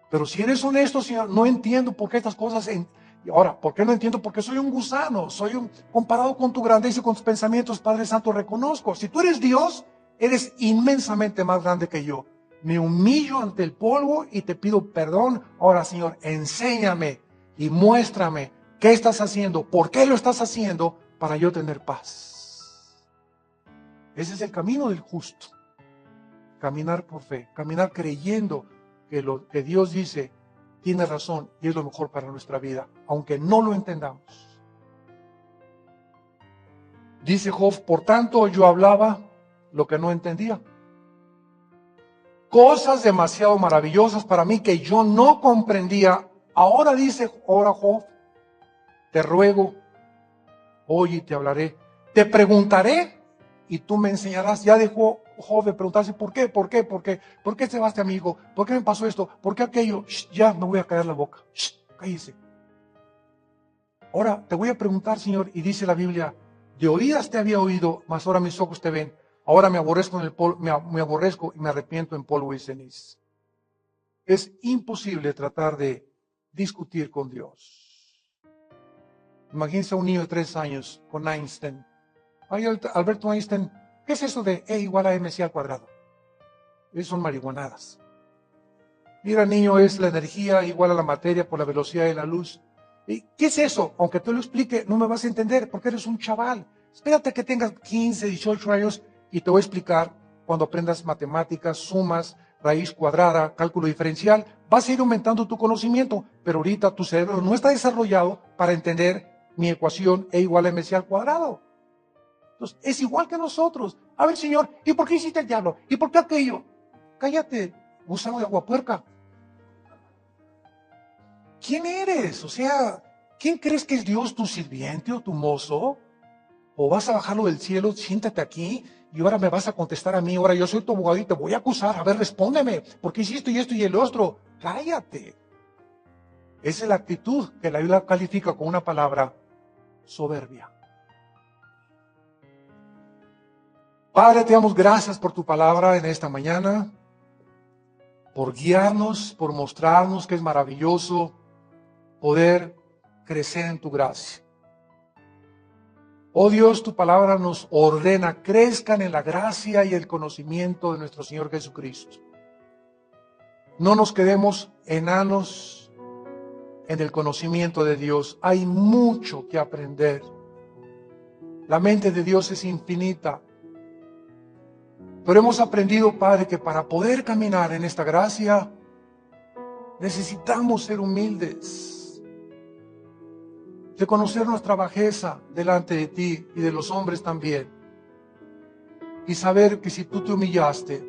[SPEAKER 1] Pero si eres honesto, Señor, no entiendo por qué estas cosas... Y ahora, ¿por qué no entiendo? Porque soy un gusano, comparado con tu grandeza y con tus pensamientos, Padre Santo, reconozco. Si tú eres Dios, eres inmensamente más grande que yo. Me humillo ante el polvo y te pido perdón. Ahora, Señor, enséñame y muéstrame qué estás haciendo, por qué lo estás haciendo, para yo tener paz. Ese es el camino del justo. Caminar por fe, caminar creyendo que lo que Dios dice tiene razón y es lo mejor para nuestra vida, aunque no lo entendamos. Dice Job, por tanto yo hablaba lo que no entendía. Cosas demasiado maravillosas para mí que yo no comprendía. Ahora dice, ahora Job, te ruego, oye y te hablaré. Te preguntaré y tú me enseñarás. Ya dejó Job de preguntarse, ¿por qué? ¿Por qué? ¿Por qué? ¿Por qué se va este amigo? ¿Por qué me pasó esto? ¿Por qué aquello? Ya me voy a callar la boca. Cállese. Ahora te voy a preguntar, Señor, y dice la Biblia, de oídas te había oído, mas ahora mis ojos te ven. Ahora me aborrezco, me aborrezco y me arrepiento en polvo y ceniz. Es imposible tratar de discutir con Dios. Imagínense a un niño de 3 años con Einstein. Ay, Alberto Einstein, ¿qué es eso de E igual a mc al cuadrado? Esas son marihuanadas. Mira, niño, es la energía igual a la materia por la velocidad de la luz. ¿Y qué es eso? Aunque tú lo explique, no me vas a entender porque eres un chaval. Espérate que tengas 15, 18 años y te voy a explicar cuando aprendas matemáticas, sumas, raíz cuadrada, cálculo diferencial. Vas a ir aumentando tu conocimiento, pero ahorita tu cerebro no está desarrollado para entender mi ecuación E igual a mc al cuadrado. Entonces, es igual que nosotros. A ver, Señor, ¿y por qué hiciste el diablo? ¿Y por qué aquello? Cállate, gusano de aguapuerca. ¿Quién eres? O sea, ¿quién crees que es Dios, tu sirviente o tu mozo? ¿O vas a bajarlo del cielo? Siéntate aquí y ahora me vas a contestar a mí. Ahora yo soy tu abogado y te voy a acusar. A ver, respóndeme. ¿Por qué hiciste esto y el otro? Cállate. Esa es la actitud que la Biblia califica con una palabra: soberbia. Padre, te damos gracias por tu palabra en esta mañana, por guiarnos, por mostrarnos que es maravilloso poder crecer en tu gracia. Oh Dios, tu palabra nos ordena, crezcan en la gracia y el conocimiento de nuestro Señor Jesucristo. No nos quedemos enanos en el conocimiento de Dios. Hay mucho que aprender. La mente de Dios es infinita. Pero hemos aprendido, Padre, que para poder caminar en esta gracia, necesitamos ser humildes, reconocer nuestra bajeza delante de ti y de los hombres también, y saber que si tú te humillaste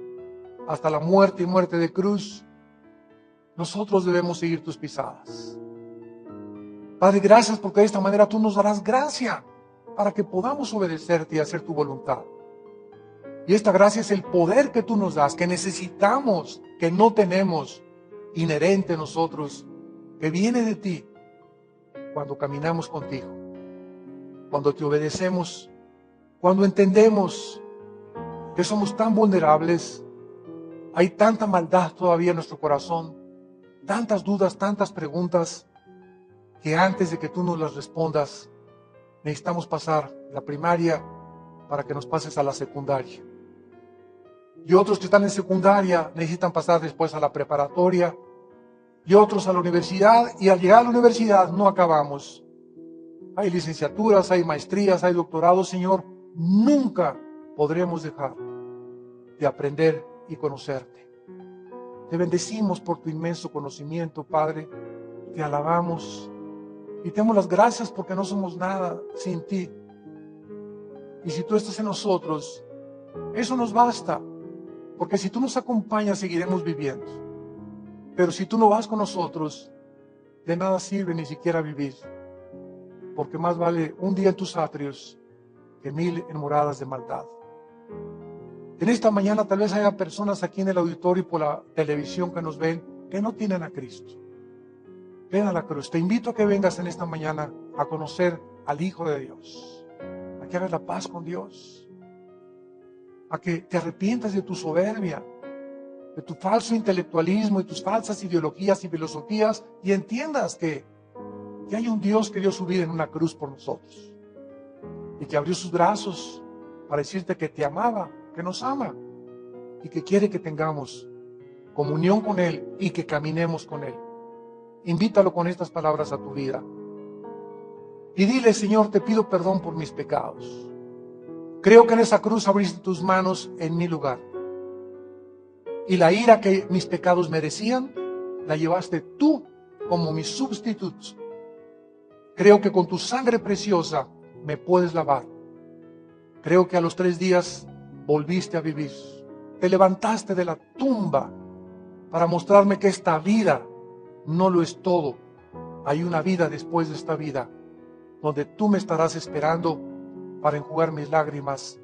[SPEAKER 1] hasta la muerte y muerte de cruz, nosotros debemos seguir tus pisadas. Padre, gracias porque de esta manera tú nos darás gracia para que podamos obedecerte y hacer tu voluntad. Y esta gracia es el poder que tú nos das, que necesitamos, que no tenemos, inherente en nosotros, que viene de ti cuando caminamos contigo, cuando te obedecemos, cuando entendemos que somos tan vulnerables, hay tanta maldad todavía en nuestro corazón, tantas dudas, tantas preguntas, que antes de que tú nos las respondas, necesitamos pasar la primaria para que nos pases a la secundaria. Y otros que están en secundaria necesitan pasar después a la preparatoria, y otros a la universidad, y al llegar a la universidad no acabamos. Hay licenciaturas, hay maestrías, hay doctorados, Señor. Nunca podremos dejar de aprender y conocerte. Te bendecimos por tu inmenso conocimiento, Padre. Te alabamos y te damos las gracias porque no somos nada sin ti. Y si tú estás en nosotros, eso nos basta. Porque si tú nos acompañas, seguiremos viviendo. Pero si tú no vas con nosotros, de nada sirve ni siquiera vivir. Porque más vale un día en tus atrios que 1000 en moradas de maldad. En esta mañana tal vez haya personas aquí en el auditorio y por la televisión que nos ven que no tienen a Cristo. Ven a la cruz. Te invito a que vengas en esta mañana a conocer al Hijo de Dios. A que hagas la paz con Dios. A que te arrepientas de tu soberbia, de tu falso intelectualismo y tus falsas ideologías y filosofías, y entiendas que hay un Dios que dio su vida en una cruz por nosotros y que abrió sus brazos para decirte que te amaba, que nos ama y que quiere que tengamos comunión con Él y que caminemos con Él. Invítalo con estas palabras a tu vida y dile: Señor, te pido perdón por mis pecados. Creo que en esa cruz abriste tus manos en mi lugar. Y la ira que mis pecados merecían, la llevaste tú como mi sustituto. Creo que con tu sangre preciosa me puedes lavar. Creo que a los 3 días volviste a vivir. Te levantaste de la tumba para mostrarme que esta vida no lo es todo. Hay una vida después de esta vida, donde tú me estarás esperando para enjugar mis lágrimas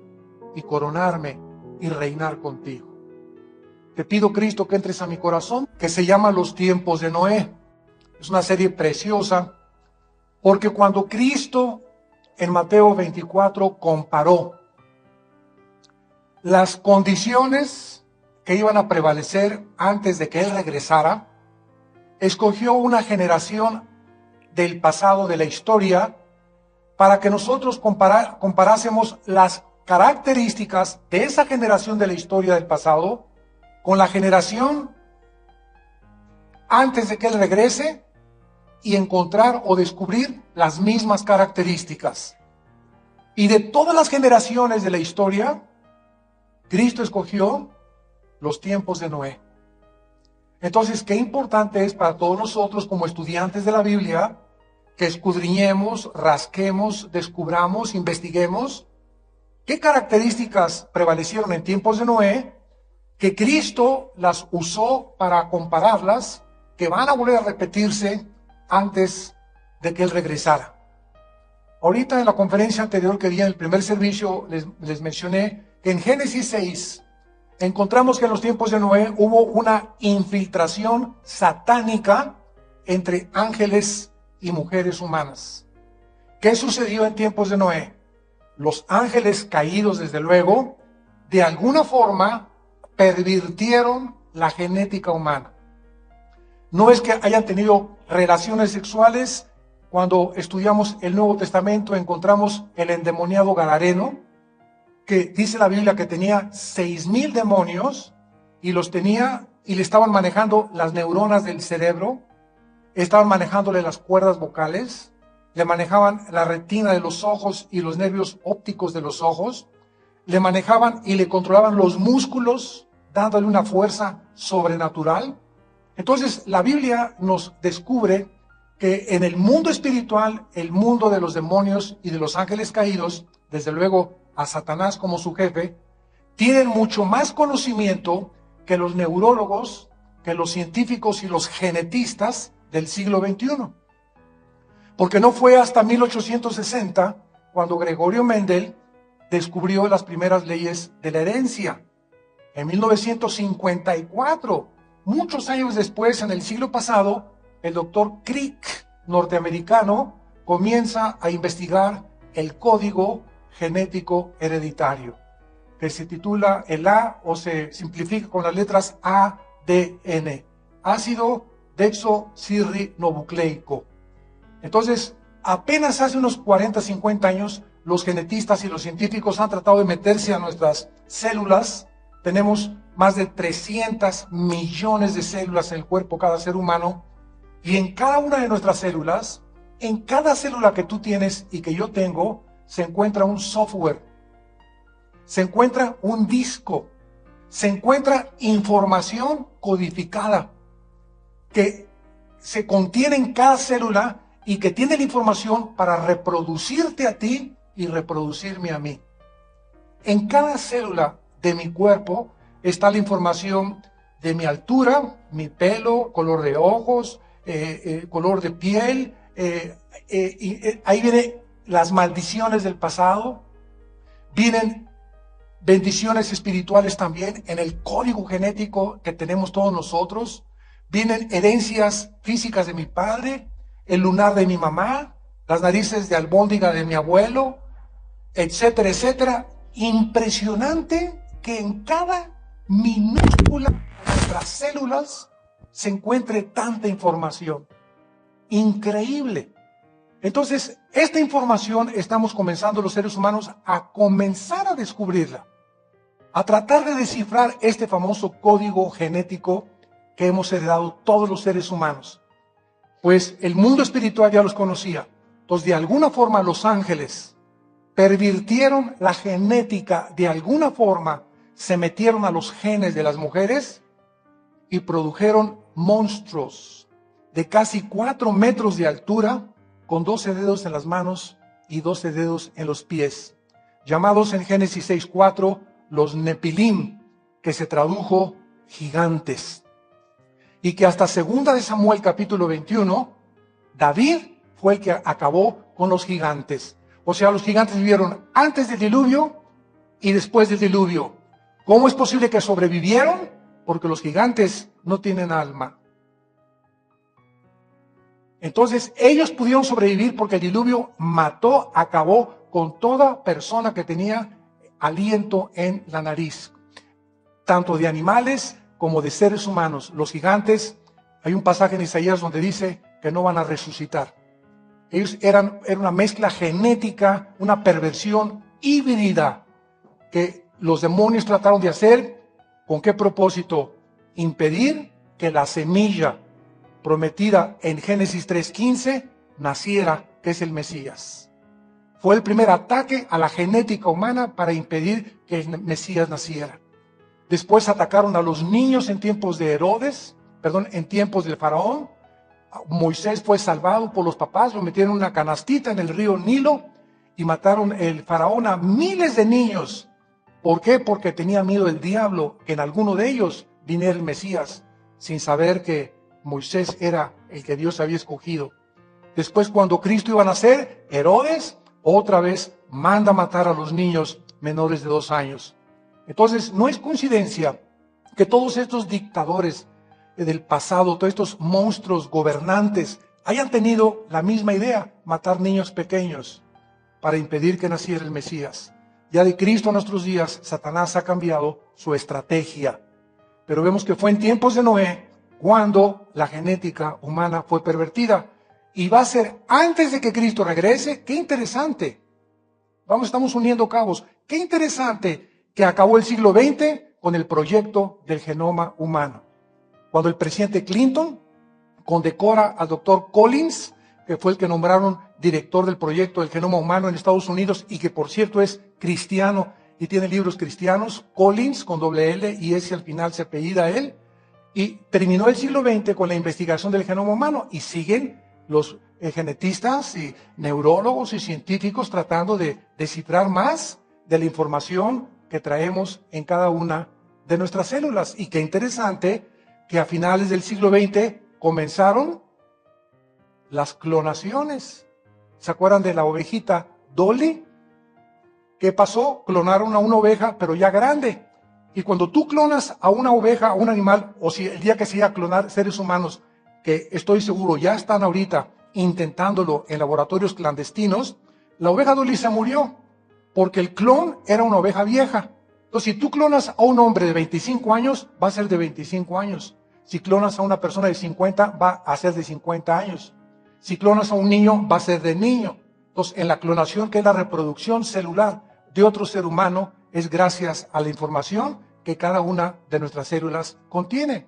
[SPEAKER 1] y coronarme y reinar contigo. Te pido, Cristo, que entres a mi corazón, que se llama Los tiempos de Noé. Es una serie preciosa, porque cuando Cristo en Mateo 24 comparó las condiciones que iban a prevalecer antes de que Él regresara, escogió una generación del pasado de la historia para que nosotros comparásemos las características de esa generación de la historia del pasado con la generación antes de que Él regrese y encontrar o descubrir las mismas características. Y de todas las generaciones de la historia, Cristo escogió los tiempos de Noé. Entonces, qué importante es para todos nosotros como estudiantes de la Biblia que escudriñemos, rasquemos, descubramos, investiguemos qué características prevalecieron en tiempos de Noé, que Cristo las usó para compararlas, que van a volver a repetirse antes de que Él regresara. Ahorita en la conferencia anterior que di en el primer servicio les mencioné que en Génesis 6 encontramos que en los tiempos de Noé hubo una infiltración satánica entre ángeles y mujeres humanas. ¿Qué sucedió en tiempos de Noé? Los ángeles caídos, desde luego, de alguna forma pervirtieron la genética humana. No es que hayan tenido relaciones sexuales. Cuando estudiamos el Nuevo Testamento encontramos el endemoniado Gadareno, que dice la Biblia que tenía 6,000 demonios y los tenía y le estaban manejando las neuronas del cerebro, estaban manejándole las cuerdas vocales, le manejaban la retina de los ojos y los nervios ópticos de los ojos, le manejaban y le controlaban los músculos, dándole una fuerza sobrenatural. Entonces, la Biblia nos descubre que en el mundo espiritual, el mundo de los demonios y de los ángeles caídos, desde luego a Satanás como su jefe, tienen mucho más conocimiento que los neurólogos, que los científicos y los genetistas del siglo XXI. Porque no fue hasta 1860 cuando Gregorio Mendel descubrió las primeras leyes de la herencia. En 1954, muchos años después, en el siglo pasado, el doctor Crick, norteamericano, comienza a investigar el código genético hereditario, que se titula el A, o se simplifica con las letras ADN, ácido desoxirribonucleico. Entonces, apenas hace unos 40, 50 años, los genetistas y los científicos han tratado de meterse a nuestras células. Tenemos más de 300 millones de células en el cuerpo cada ser humano, y en cada una de nuestras células, en cada célula que tú tienes y que yo tengo, se encuentra un software, se encuentra un disco, se encuentra información codificada que se contiene en cada célula y que tiene la información para reproducirte a ti y reproducirme a mí. En cada célula de mi cuerpo está la información de mi altura, mi pelo, color de ojos, color de piel, ahí vienen las maldiciones del pasado, vienen bendiciones espirituales también en el código genético que tenemos todos nosotros, vienen herencias físicas de mi padre, el lunar de mi mamá, las narices de albóndiga de mi abuelo, etcétera, etcétera. Impresionante que en cada minúscula de nuestras células se encuentre tanta información. Increíble. Entonces, esta información estamos comenzando los seres humanos a comenzar a descubrirla, a tratar de descifrar este famoso código genético que hemos heredado todos los seres humanos. Pues el mundo espiritual ya los conocía. Entonces, de alguna forma, los ángeles pervirtieron la genética, de alguna forma, se metieron a los genes de las mujeres y produjeron monstruos de casi 4 metros de altura, con 12 dedos en las manos y 12 dedos en los pies, llamados en Génesis 6:4 los Nepilim, que se tradujo gigantes. Y que hasta 2 de Samuel capítulo 21, David fue el que acabó con los gigantes. O sea, los gigantes vivieron antes del diluvio y después del diluvio. ¿Cómo es posible que sobrevivieron? Porque los gigantes no tienen alma. Entonces, ellos pudieron sobrevivir porque el diluvio mató, acabó con toda persona que tenía aliento en la nariz, tanto de animales como de seres humanos. Los gigantes, hay un pasaje en Isaías donde dice que no van a resucitar. Ellos eran una mezcla genética, una perversión híbrida que los demonios trataron de hacer. ¿Con qué propósito? Impedir que la semilla prometida en Génesis 3:15 naciera, que es el Mesías. Fue el primer ataque a la genética humana para impedir que el Mesías naciera. Después atacaron a los niños en tiempos de en tiempos del faraón. Moisés fue salvado por los papás, lo metieron en una canastita en el río Nilo y mataron el faraón a miles de niños. ¿Por qué? Porque tenía miedo del diablo, que en alguno de ellos viniera el Mesías, sin saber que Moisés era el que Dios había escogido. Después, cuando Cristo iba a nacer, Herodes otra vez manda matar a los niños menores de 2 años. Entonces, no es coincidencia que todos estos dictadores del pasado, todos estos monstruos gobernantes, hayan tenido la misma idea: matar niños pequeños para impedir que naciera el Mesías. Ya de Cristo a nuestros días, Satanás ha cambiado su estrategia. Pero vemos que fue en tiempos de Noé cuando la genética humana fue pervertida. Y va a ser antes de que Cristo regrese. ¡Qué interesante! Estamos uniendo cabos. ¡Qué interesante que acabó el siglo XX con el proyecto del genoma humano! Cuando el presidente Clinton condecora al doctor Collins que fue el que nombraron director del proyecto del genoma humano en Estados Unidos y que por cierto es cristiano y tiene libros cristianos, Collins con doble L y S al final se apellida él, y terminó el siglo XX con la investigación del genoma humano y siguen los genetistas y neurólogos y científicos tratando de descifrar más de la información que traemos en cada una de nuestras células. Y qué interesante que a finales del siglo XX comenzaron las clonaciones. ¿Se acuerdan de la ovejita Dolly? ¿Qué pasó? Clonaron a una oveja, pero ya grande. Y cuando tú clonas a una oveja, a un animal, o si el día que se iba a clonar seres humanos, que estoy seguro ya están ahorita intentándolo en laboratorios clandestinos, la oveja Dolly se murió, porque el clon era una oveja vieja. Entonces, si tú clonas a un hombre de 25 años, va a ser de 25 años. Si clonas a una persona de 50, va a ser de 50 años. Si clonas a un niño, va a ser de niño. Entonces, en la clonación, que es la reproducción celular de otro ser humano, es gracias a la información que cada una de nuestras células contiene.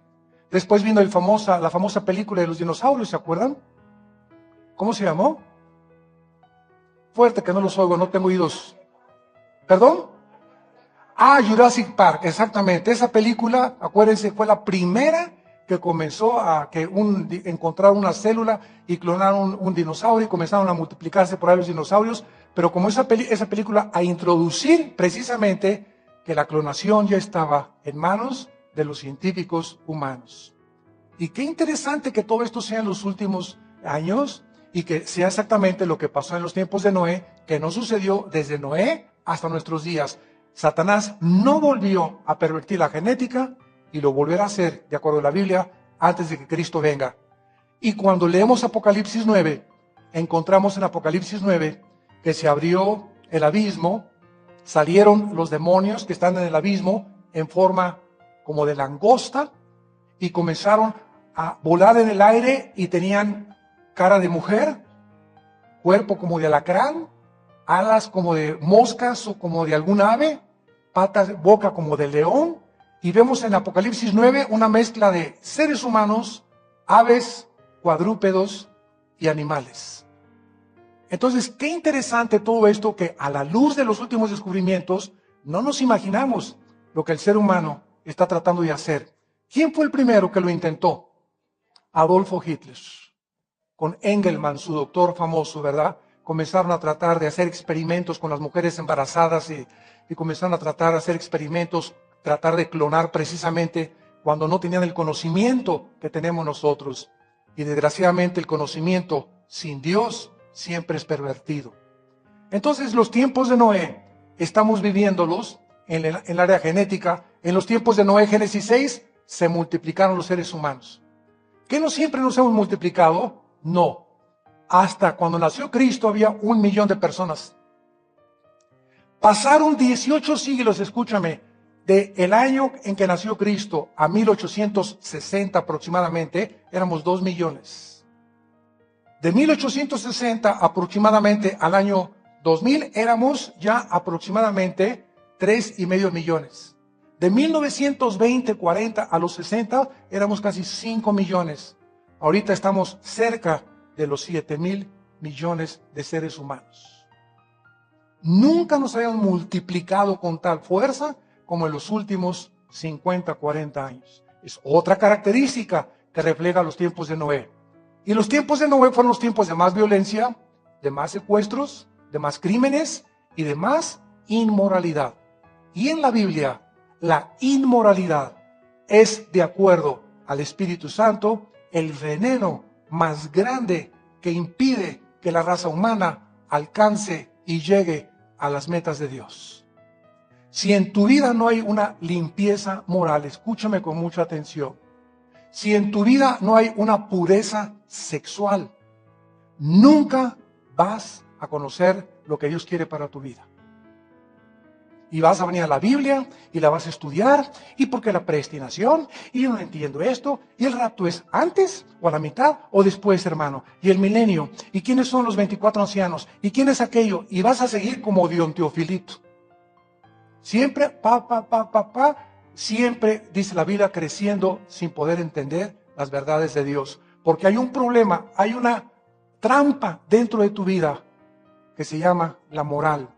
[SPEAKER 1] Después vino la famosa película de los dinosaurios, ¿se acuerdan? ¿Cómo se llamó? Fuerte que no los oigo, no tengo oídos. ¿Perdón? Ah, Jurassic Park, exactamente. Esa película, acuérdense, fue la primera que comenzó a encontrar una célula y clonaron un dinosaurio y comenzaron a multiplicarse por ahí los dinosaurios. Pero como esa película a introducir precisamente que la clonación ya estaba en manos de los científicos humanos. Y qué interesante que todo esto sea en los últimos años y que sea exactamente lo que pasó en los tiempos de Noé, que no sucedió desde Noé hasta nuestros días. Satanás no volvió a pervertir la genética y lo volverá a hacer, de acuerdo a la Biblia, antes de que Cristo venga. Y cuando leemos Apocalipsis 9, encontramos en Apocalipsis 9 que se abrió el abismo, salieron los demonios que están en el abismo en forma como de langosta y comenzaron a volar en el aire y tenían cara de mujer, cuerpo como de alacrán, alas como de moscas o como de algún ave, patas, boca como de león, y vemos en Apocalipsis 9 una mezcla de seres humanos, aves, cuadrúpedos y animales. Entonces, qué interesante todo esto que a la luz de los últimos descubrimientos no nos imaginamos lo que el ser humano está tratando de hacer. ¿Quién fue el primero que lo intentó? Adolfo Hitler, con Engelmann, su doctor famoso, ¿verdad? Comenzaron a tratar de hacer experimentos con las mujeres embarazadas y comenzaron a tratar de hacer experimentos, tratar de clonar precisamente cuando no tenían el conocimiento que tenemos nosotros. Y desgraciadamente el conocimiento sin Dios siempre es pervertido. Entonces los tiempos de Noé estamos viviéndolos en el área genética. En los tiempos de Noé, Génesis 6, se multiplicaron los seres humanos. ¿Que no siempre nos hemos multiplicado? No. Hasta cuando nació Cristo había 1 millón de personas. Pasaron 18 siglos, escúchame, del año en que nació Cristo a 1860 aproximadamente, éramos 2 millones. De 1860 aproximadamente al año 2000 éramos ya aproximadamente 3,5 millones. De 1920-40 a los 60 éramos casi 5 millones. Ahorita estamos cerca de los 7,000 millones de seres humanos. Nunca nos habíamos multiplicado con tal fuerza como en los últimos 50, 40 años. Es otra característica que refleja los tiempos de Noé. Y los tiempos de Noé fueron los tiempos de más violencia, de más secuestros, de más crímenes y de más inmoralidad. Y en la Biblia, la inmoralidad es, de acuerdo al Espíritu Santo, el veneno más grande que impide que la raza humana alcance y llegue a las metas de Dios. Si en tu vida no hay una limpieza moral, escúchame con mucha atención. Si en tu vida no hay una pureza sexual, nunca vas a conocer lo que Dios quiere para tu vida. Y vas a venir a la Biblia y la vas a estudiar, y porque la predestinación, y yo no entiendo esto, y el rapto es antes, o a la mitad, o después, hermano, y el milenio, y quiénes son los 24 ancianos, y quién es aquello, y vas a seguir como Dion Teofilito. Siempre, siempre, dice la Biblia, creciendo sin poder entender las verdades de Dios. Porque hay un problema, hay una trampa dentro de tu vida que se llama la moral.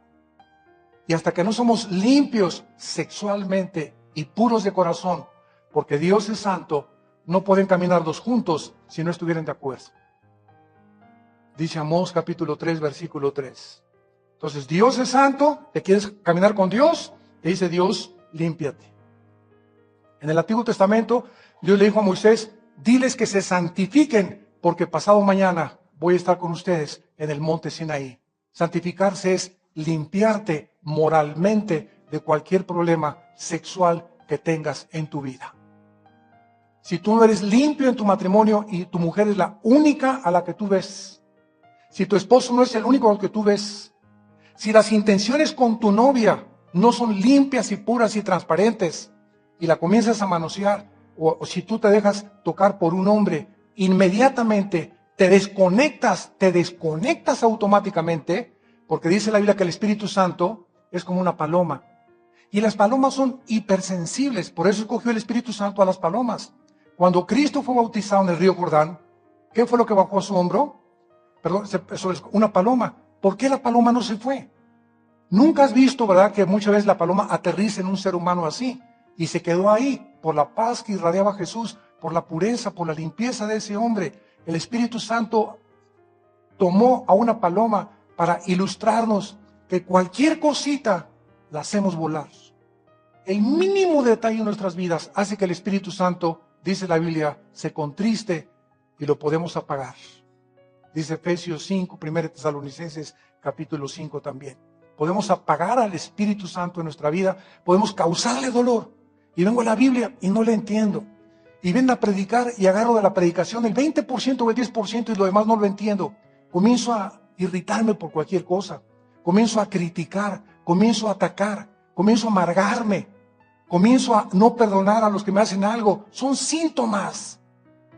[SPEAKER 1] Y hasta que no somos limpios sexualmente y puros de corazón, porque Dios es santo, no pueden caminar dos juntos si no estuvieran de acuerdo. Dice Amós capítulo 3, versículo 3. Entonces, Dios es santo, ¿te quieres caminar con Dios? Te dice Dios, límpiate. En el Antiguo Testamento, Dios le dijo a Moisés, diles que se santifiquen, porque pasado mañana voy a estar con ustedes en el monte Sinaí. Santificarse es limpiarte moralmente de cualquier problema sexual que tengas en tu vida. Si tú no eres limpio en tu matrimonio y tu mujer es la única a la que tú ves, si tu esposo no es el único al que tú ves, si las intenciones con tu novia no son limpias y puras y transparentes y la comienzas a manosear, o si tú te dejas tocar por un hombre, inmediatamente te desconectas automáticamente, porque dice la Biblia que el Espíritu Santo es como una paloma. Y las palomas son hipersensibles, por eso escogió el Espíritu Santo a las palomas. Cuando Cristo fue bautizado en el río Jordán, ¿qué fue lo que bajó a su hombro? Una paloma. ¿Por qué la paloma no se fue? Nunca has visto, ¿verdad?, que muchas veces la paloma aterriza en un ser humano así y se quedó ahí por la paz que irradiaba Jesús, por la pureza, por la limpieza de ese hombre. El Espíritu Santo tomó a una paloma para ilustrarnos que cualquier cosita la hacemos volar. El mínimo detalle en nuestras vidas hace que el Espíritu Santo, dice la Biblia, se contriste y lo podemos apagar. Dice Efesios 5, 1 Tesalonicenses capítulo 5 también. Podemos apagar al Espíritu Santo en nuestra vida, podemos causarle dolor. Y vengo a la Biblia y no le entiendo. Y vengo a predicar y agarro de la predicación el 20% o el 10% y lo demás no lo entiendo. Comienzo a irritarme por cualquier cosa. Comienzo a criticar, comienzo a atacar, comienzo a amargarme. Comienzo a no perdonar a los que me hacen algo. Son síntomas,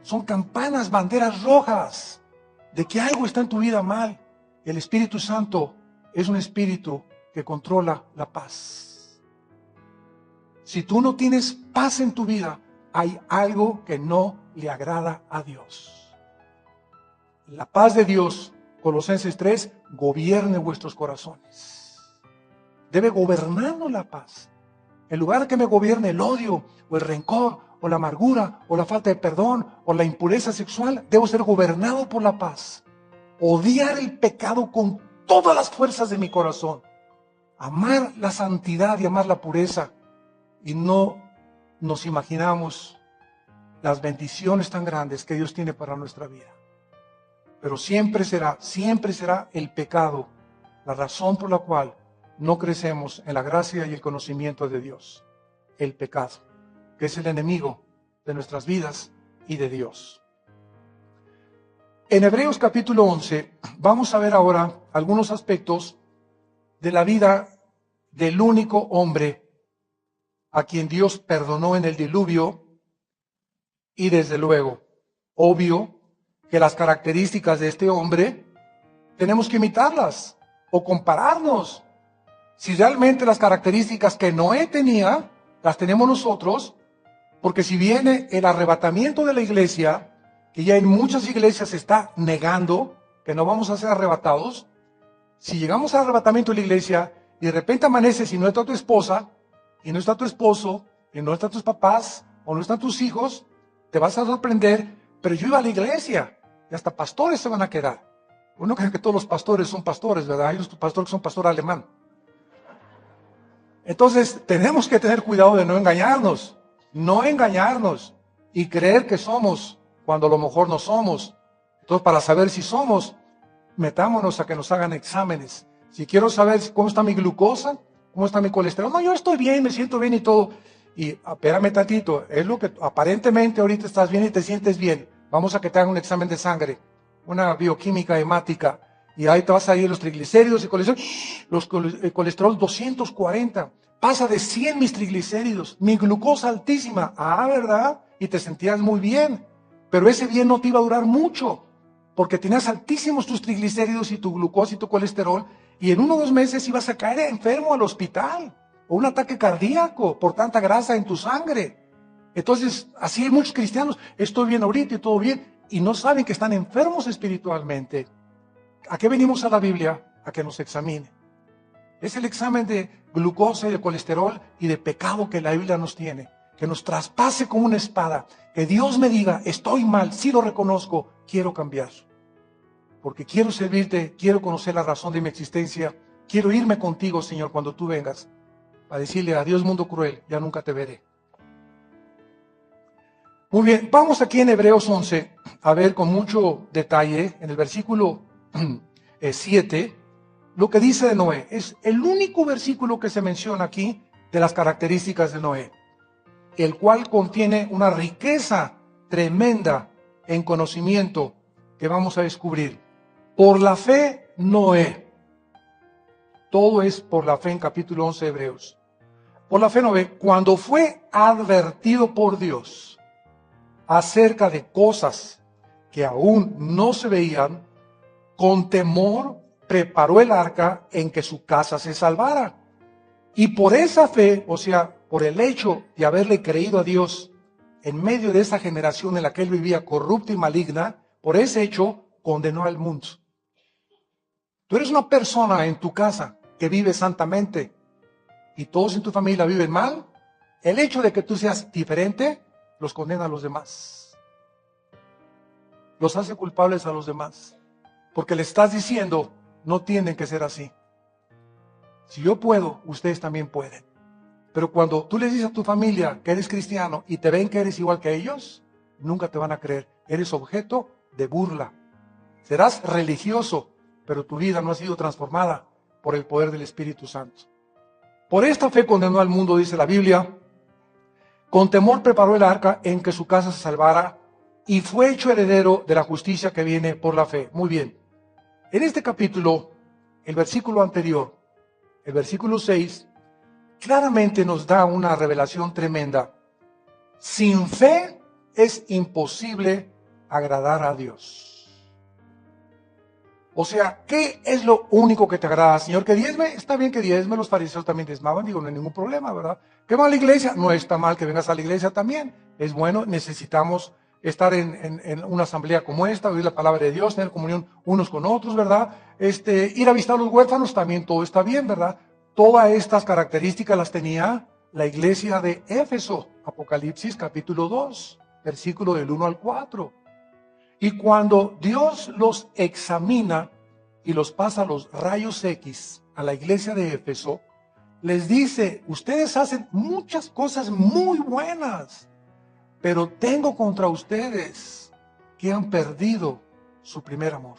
[SPEAKER 1] son campanas, banderas rojas de que algo está en tu vida mal. El Espíritu Santo es un espíritu que controla la paz. Si tú no tienes paz en tu vida, hay algo que no le agrada a Dios. La paz de Dios, Colosenses 3, gobierne vuestros corazones. Debe gobernarnos la paz. En lugar de que me gobierne el odio, o el rencor, o la amargura, o la falta de perdón, o la impureza sexual, debo ser gobernado por la paz. Odiar el pecado con todas las fuerzas de mi corazón. Amar la santidad y amar la pureza. Y no nos imaginamos las bendiciones tan grandes que Dios tiene para nuestra vida. Pero siempre será el pecado la razón por la cual no crecemos en la gracia y el conocimiento de Dios. El pecado, que es el enemigo de nuestras vidas y de Dios. En Hebreos capítulo 11 vamos a ver ahora algunos aspectos de la vida del único hombre a quien Dios perdonó en el diluvio, y desde luego, obvio que las características de este hombre tenemos que imitarlas o compararnos. Si realmente las características que Noé tenía, las tenemos nosotros, porque si viene el arrebatamiento de la iglesia, que ya en muchas iglesias se está negando que no vamos a ser arrebatados, si llegamos al arrebatamiento de la iglesia y de repente amaneces y no está tu esposa, y no está tu esposo, y no están tus papás, o no están tus hijos, te vas a sorprender. Pero yo iba a la iglesia, y hasta pastores se van a quedar. Uno cree que todos los pastores son pastores, ¿verdad? Hay unos pastores que son pastor alemán. Entonces, tenemos que tener cuidado de no engañarnos y creer que somos cuando a lo mejor no somos. Entonces, para saber si somos, metámonos a que nos hagan exámenes. Si quiero saber cómo está mi glucosa, cómo está mi colesterol, no, yo estoy bien, me siento bien y todo. Y espérame tantito, es lo que aparentemente ahorita estás bien y te sientes bien. Vamos a que te hagan un examen de sangre, una bioquímica hemática. Y ahí te vas a ir los triglicéridos y colesterol. El colesterol 240. Pasa de 100 mis triglicéridos. Mi glucosa altísima. Ah, ¿verdad? Y te sentías muy bien. Pero ese bien no te iba a durar mucho. Porque tenías altísimos tus triglicéridos y tu glucosa y tu colesterol. Y en 1 o 2 meses ibas a caer enfermo al hospital. O un ataque cardíaco por tanta grasa en tu sangre. Entonces, así hay muchos cristianos. Estoy bien ahorita y todo bien. Y no saben que están enfermos espiritualmente. ¿A qué venimos a la Biblia? A que nos examine. Es el examen de glucosa y de colesterol y de pecado que la Biblia nos tiene. Que nos traspase como una espada. Que Dios me diga, estoy mal, sí lo reconozco, quiero cambiar. Porque quiero servirte, quiero conocer la razón de mi existencia. Quiero irme contigo, Señor, cuando tú vengas. Para decirle, adiós mundo cruel, ya nunca te veré. Muy bien, vamos aquí en Hebreos 11 a ver con mucho detalle en el versículo 7 lo que dice de Noé. Es el único versículo que se menciona aquí de las características de Noé, el cual contiene una riqueza tremenda en conocimiento que vamos a descubrir. Por la fe, Noé. Todo es por la fe en capítulo 11 de Hebreos. Por la fe, Noé, cuando fue advertido por Dios acerca de cosas que aún no se veían, con temor preparó el arca en que su casa se salvara. Y por esa fe, o sea, por el hecho de haberle creído a Dios en medio de esa generación en la que él vivía corrupta y maligna, por ese hecho condenó al mundo. Tú eres una persona en tu casa que vive santamente y todos en tu familia viven mal. El hecho de que tú seas diferente los condena a los demás. Los hace culpables a los demás. Porque le estás diciendo, no tienen que ser así. Si yo puedo, ustedes también pueden. Pero cuando tú les dices a tu familia que eres cristiano y te ven que eres igual que ellos, nunca te van a creer. Eres objeto de burla. Serás religioso, pero tu vida no ha sido transformada por el poder del Espíritu Santo. Por esta fe condenó al mundo, dice la Biblia. Con temor preparó el arca en que su casa se salvara y fue hecho heredero de la justicia que viene por la fe. Muy bien. En este capítulo, el versículo anterior, el versículo 6, claramente nos da una revelación tremenda. Sin fe es imposible agradar a Dios. O sea, ¿qué es lo único que te agrada, Señor? ¿Que diezme? Está bien que diezme, los fariseos también diezmaban, digo, no hay ningún problema, ¿verdad? ¿Que va a la iglesia? No está mal que vengas a la iglesia también. Es bueno, necesitamos estar en una asamblea como esta, oír la palabra de Dios, tener comunión unos con otros, ¿verdad? Ir a visitar a los huérfanos, también todo está bien, ¿verdad? Todas estas características las tenía la iglesia de Éfeso, Apocalipsis capítulo 2, versículo del 1 al 4. Y cuando Dios los examina y los pasa a los rayos X a la iglesia de Éfeso, les dice, ustedes hacen muchas cosas muy buenas, pero tengo contra ustedes que han perdido su primer amor.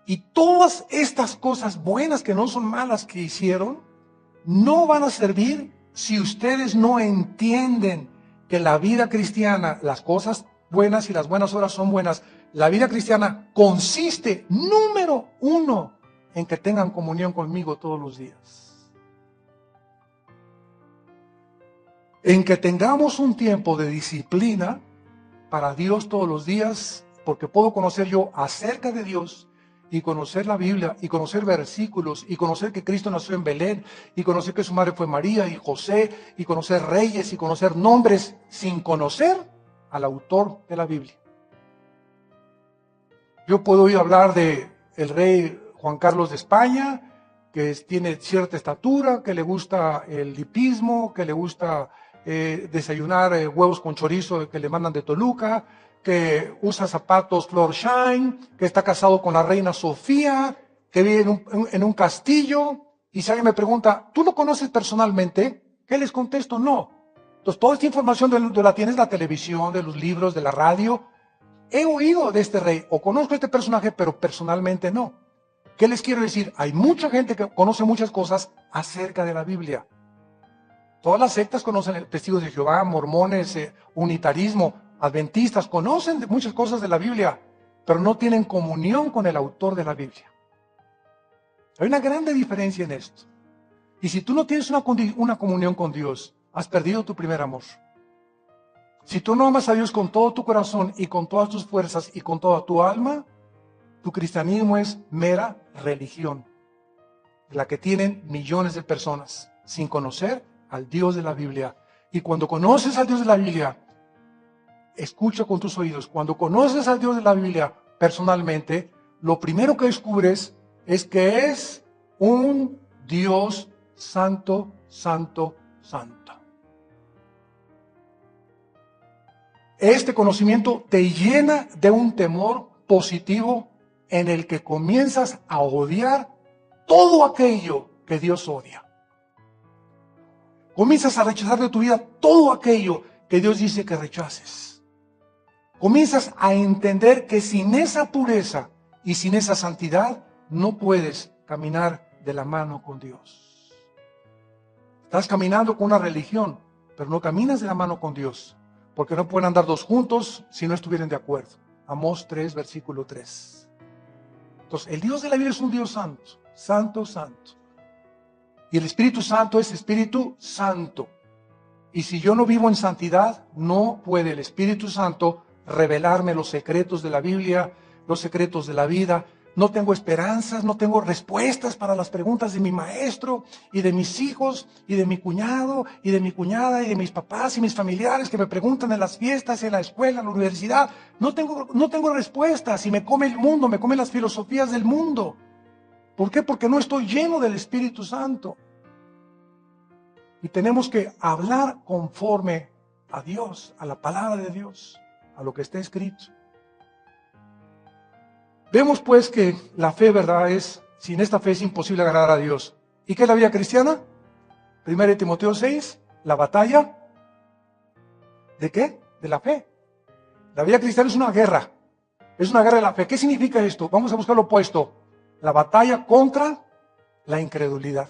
[SPEAKER 1] Y todas estas cosas buenas, que no son malas, que hicieron, no van a servir si ustedes no entienden que la vida cristiana, las cosas buenas y las buenas obras son buenas. La vida cristiana consiste, número uno, en que tengan comunión conmigo todos los días. En que tengamos un tiempo de disciplina para Dios todos los días, porque puedo conocer yo acerca de Dios y conocer la Biblia y conocer versículos y conocer que Cristo nació en Belén y conocer que su madre fue María y José y conocer reyes y conocer nombres sin conocer al autor de la Biblia. Yo puedo oír hablar de el rey Juan Carlos de España, que tiene cierta estatura, que le gusta el hipismo, que le gusta desayunar huevos con chorizo que le mandan de Toluca, que usa zapatos Flor Shine, que está casado con la reina Sofía, que vive en un castillo. Y si alguien me pregunta, ¿tú lo conoces personalmente? ¿Qué les contesto? No. Entonces, toda esta información la tienes de la televisión, de los libros, de la radio. He oído de este rey, o conozco a este personaje, pero personalmente no. ¿Qué les quiero decir? Hay mucha gente que conoce muchas cosas acerca de la Biblia. Todas las sectas conocen testigos de Jehová, mormones, unitarismo, adventistas, conocen muchas cosas de la Biblia, pero no tienen comunión con el autor de la Biblia. Hay una grande diferencia en esto. Y si tú no tienes una comunión con Dios, has perdido tu primer amor. Si tú no amas a Dios con todo tu corazón y con todas tus fuerzas y con toda tu alma, tu cristianismo es mera religión, la que tienen millones de personas sin conocer al Dios de la Biblia. Y cuando conoces al Dios de la Biblia, escucha con tus oídos, cuando conoces al Dios de la Biblia personalmente, lo primero que descubres es que es un Dios santo, santo, santo. Este conocimiento te llena de un temor positivo en el que comienzas a odiar todo aquello que Dios odia. Comienzas a rechazar de tu vida todo aquello que Dios dice que rechaces. Comienzas a entender que sin esa pureza y sin esa santidad no puedes caminar de la mano con Dios. Estás caminando con una religión, pero no caminas de la mano con Dios, porque no pueden andar dos juntos si no estuvieran de acuerdo. Amós 3, versículo 3. Entonces, el Dios de la Biblia es un Dios santo, santo, santo. Y el Espíritu Santo es Espíritu Santo. Y si yo no vivo en santidad, no puede el Espíritu Santo revelarme los secretos de la Biblia, los secretos de la vida. No tengo esperanzas, no tengo respuestas para las preguntas de mi maestro y de mis hijos y de mi cuñado y de mi cuñada y de mis papás y mis familiares que me preguntan en las fiestas, en la escuela, en la universidad. No tengo respuestas y me come el mundo, me comen las filosofías del mundo. ¿Por qué? Porque no estoy lleno del Espíritu Santo. Y tenemos que hablar conforme a Dios, a la palabra de Dios, a lo que está escrito. Vemos pues que la fe, ¿verdad? Sin esta fe es imposible agradar a Dios. ¿Y qué es la vida cristiana? 1 Timoteo 6, la batalla. ¿De qué? De la fe. La vida cristiana es una guerra. Es una guerra de la fe. ¿Qué significa esto? Vamos a buscar lo opuesto. La batalla contra la incredulidad.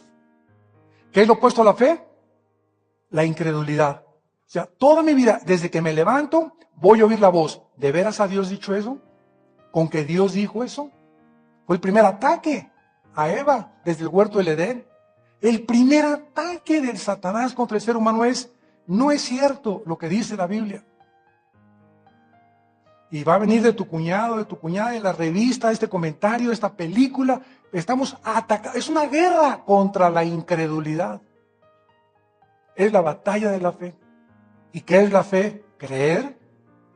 [SPEAKER 1] ¿Qué es lo opuesto a la fe? La incredulidad. O sea, toda mi vida, desde que me levanto, voy a oír la voz. ¿De veras ha Dios dicho eso? ¿Con que Dios dijo eso? Fue el primer ataque a Eva desde el huerto del Edén. El primer ataque del Satanás contra el ser humano no es cierto lo que dice la Biblia. Y va a venir de tu cuñado, de tu cuñada, de la revista, este comentario, esta película. Estamos atacados. Es una guerra contra la incredulidad. Es la batalla de la fe. ¿Y qué es la fe? Creer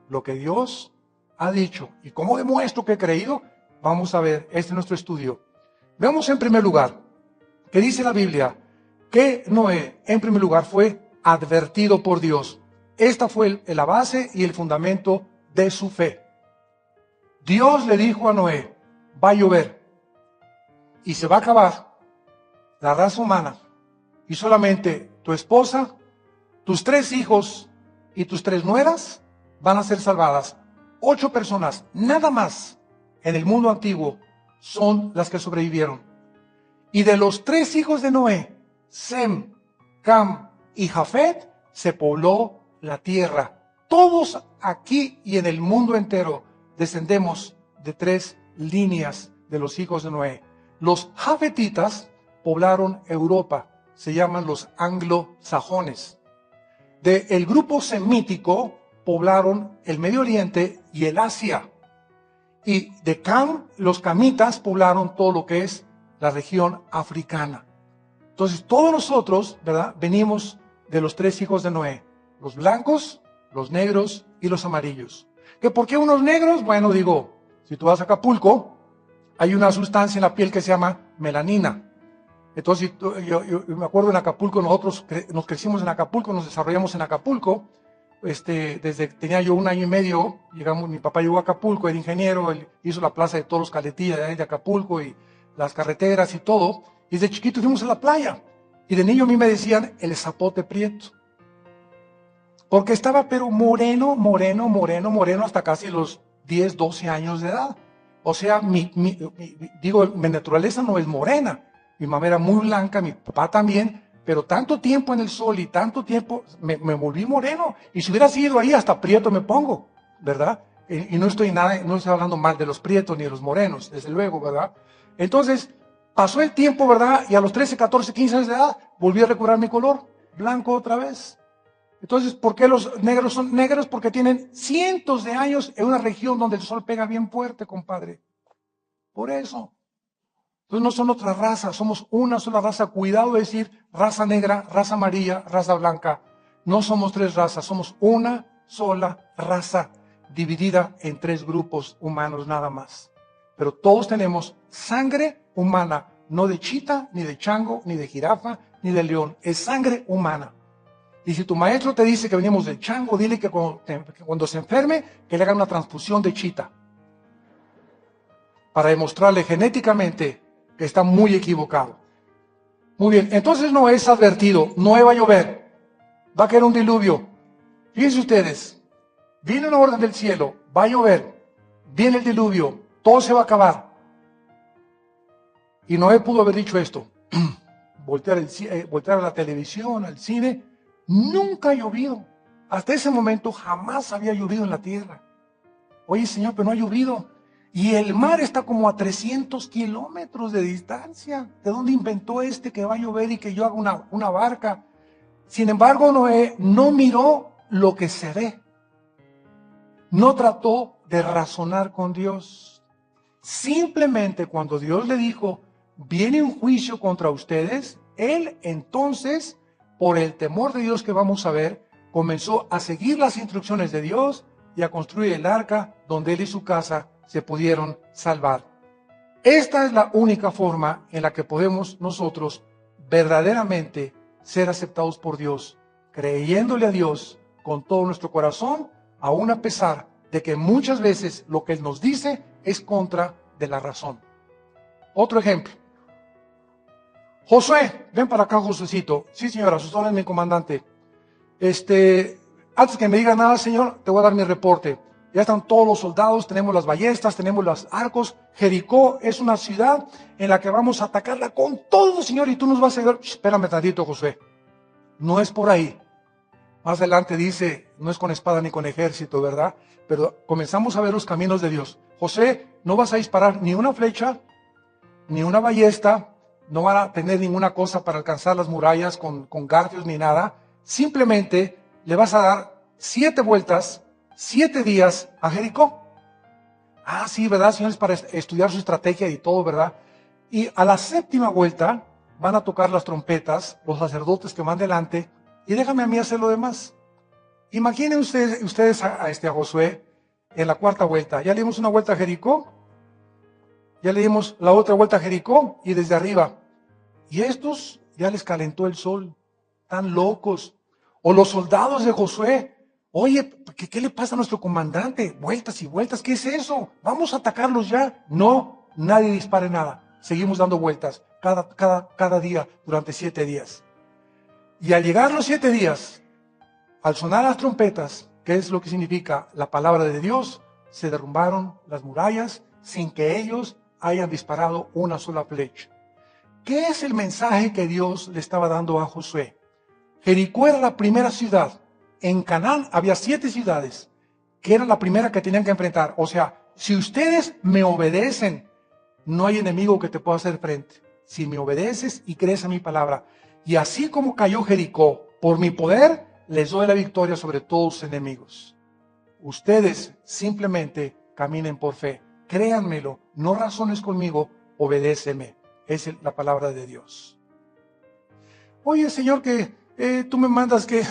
[SPEAKER 1] lo que Dios ha dicho. ¿Y cómo demuestro que he creído? Vamos a ver, este es nuestro estudio. Veamos en primer lugar, que dice la Biblia, que Noé, en primer lugar, fue advertido por Dios. Esta fue la base y el fundamento de su fe. Dios le dijo a Noé, va a llover y se va a acabar la raza humana y solamente tu esposa, tus 3 hijos y tus 3 nueras van a ser salvadas. 8 personas, nada más, en el mundo antiguo son las que sobrevivieron. Y de los 3 hijos de Noé, Sem, Cam y Jafet, se pobló la tierra. Todos aquí y en el mundo entero descendemos de 3 líneas de los hijos de Noé. Los jafetitas poblaron Europa, se llaman los anglosajones. Del grupo semítico poblaron el Medio Oriente y el Asia. Y de Cam, los camitas poblaron todo lo que es la región africana. Entonces, todos nosotros, ¿verdad?, venimos de los 3 hijos de Noé. Los blancos, los negros y los amarillos. ¿Que por qué unos negros? Bueno, digo, si tú vas a Acapulco, hay una sustancia en la piel que se llama melanina. Entonces, yo me acuerdo en Acapulco, nosotros nos crecimos en Acapulco, nos desarrollamos en Acapulco. Desde que tenía yo 1 año y medio, mi papá llegó a Acapulco, era ingeniero, él hizo la plaza de todos los Caletillas de Acapulco y las carreteras y todo. Y desde chiquito fuimos a la playa. Y de niño a mí me decían el zapote prieto. Porque estaba pero moreno, hasta casi los 10, 12 años de edad. O sea, mi naturaleza no es morena. Mi mamá era muy blanca, mi papá también, pero tanto tiempo en el sol y tanto tiempo me volví moreno. Y si hubiera sido ahí, hasta prieto me pongo, ¿verdad? Y no estoy hablando mal de los prietos ni de los morenos, desde luego, ¿verdad? Entonces, pasó el tiempo, ¿verdad? Y a los 13, 14, 15 años de edad, volví a recobrar mi color, blanco otra vez. Entonces, ¿por qué los negros son negros? Porque tienen cientos de años en una región donde el sol pega bien fuerte, compadre. Por eso. Entonces no son otra raza, somos una sola raza. Cuidado de decir raza negra, raza amarilla, raza blanca. No somos 3 razas, somos una sola raza dividida en 3 grupos humanos nada más. pero todos tenemos sangre humana, no de chita, ni de chango, ni de jirafa, ni de león, es sangre humana. Y si tu maestro te dice que venimos del chango, dile que cuando se enferme, que le hagan una transfusión de chita, para demostrarle genéticamente que está muy equivocado. Muy bien, entonces Noé es advertido, no va a llover, va a caer un diluvio. Fíjense ustedes, viene una orden del cielo, va a llover, viene el diluvio, todo se va a acabar. Y Noé pudo haber dicho esto, voltear a la televisión, al cine, nunca ha llovido. Hasta ese momento jamás había llovido en la tierra. Oye, Señor, pero no ha llovido. Y el mar está como a 300 kilómetros de distancia. ¿De dónde inventó que va a llover y que yo haga una barca? Sin embargo, Noé no miró lo que se ve. No trató de razonar con Dios. Simplemente cuando Dios le dijo, viene un juicio contra ustedes, él entonces, por el temor de Dios que vamos a ver, comenzó a seguir las instrucciones de Dios y a construir el arca donde él y su casa se pudieron salvar. Esta es la única forma en la que podemos nosotros verdaderamente ser aceptados por Dios, creyéndole a Dios con todo nuestro corazón, aun a pesar de que muchas veces lo que Él nos dice es contra de la razón. Otro ejemplo. Josué, ven para acá, Josuecito. Sí, señora, sus órdenes, mi comandante. Antes que me diga nada, señor, te voy a dar mi reporte. Ya están todos los soldados, tenemos las ballestas, tenemos los arcos. Jericó es una ciudad en la que vamos a atacarla con todo, señor, y tú nos vas a ayudar. Espérame tantito, Josué. No es por ahí. Más adelante dice, no es con espada ni con ejército, ¿verdad? Pero comenzamos a ver los caminos de Dios. José, no vas a disparar ni una flecha, ni una ballesta, no van a tener ninguna cosa para alcanzar las murallas con garfios ni nada. Simplemente le vas a dar 7 vueltas, 7 días a Jericó. Ah, sí, ¿verdad, señores? Para estudiar su estrategia y todo, ¿verdad? Y a la 7ª vuelta van a tocar las trompetas, los sacerdotes que van delante, y déjame a mí hacer lo demás. Imaginen ustedes a Josué en la 4ª vuelta. Ya le dimos una vuelta a Jericó, ya le dimos la otra vuelta a Jericó, y desde arriba. Y estos ya les calentó el sol, tan locos. O los soldados de Josué, oye, ¿qué le pasa a nuestro comandante? Vueltas y vueltas, ¿qué es eso? Vamos a atacarlos ya. No, nadie dispare nada. Seguimos dando vueltas cada día durante 7 días. Y al llegar los 7 días, al sonar las trompetas, que es lo que significa la palabra de Dios, se derrumbaron las murallas sin que ellos hayan disparado una sola flecha. ¿Qué es el mensaje que Dios le estaba dando a Josué? Jericó era la primera ciudad. En Canaán había 7 ciudades, que era la primera que tenían que enfrentar. O sea, si ustedes me obedecen, no hay enemigo que te pueda hacer frente. Si me obedeces y crees a mi palabra. Y así como cayó Jericó, por mi poder, les doy la victoria sobre todos sus enemigos. Ustedes simplemente caminen por fe. Créanmelo, no razones conmigo, obedéceme. Esa es la palabra de Dios. Oye, Señor, que tú me mandas que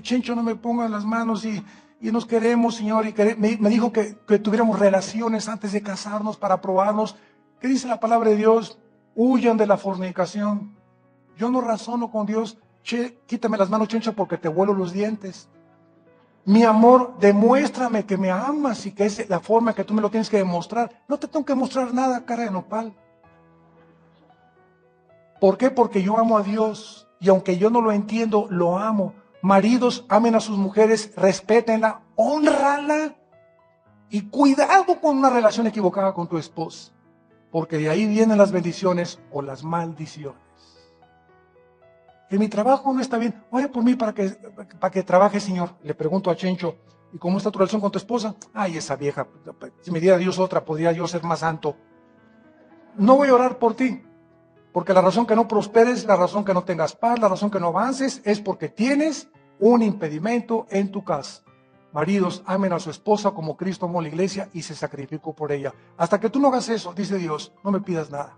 [SPEAKER 1] Chencho no me ponga las manos y nos queremos, Señor, y me dijo que tuviéramos relaciones antes de casarnos para probarnos. ¿Qué dice la palabra de Dios? Huyan de la fornicación. Yo no razono con Dios. Quítame las manos, Chencho, porque te vuelo los dientes. Mi amor, demuéstrame que me amas y que es la forma que tú me lo tienes que demostrar. No te tengo que mostrar nada, cara de nopal. ¿Por qué? Porque yo amo a Dios y aunque yo no lo entiendo, lo amo. Maridos, amen a sus mujeres, respétenla, hónrala y cuidado con una relación equivocada con tu esposa, porque de ahí vienen las bendiciones o las maldiciones. En mi trabajo no está bien, ore por mí para que trabaje, Señor. Le pregunto a Chencho, ¿y cómo está tu relación con tu esposa? Ay, esa vieja, si me diera Dios otra, podría yo ser más santo. No voy a orar por ti. Porque la razón que no prosperes, la razón que no tengas paz, la razón que no avances, es porque tienes un impedimento en tu casa. Maridos, amen a su esposa como Cristo amó a la iglesia y se sacrificó por ella. Hasta que tú no hagas eso, dice Dios, no me pidas nada.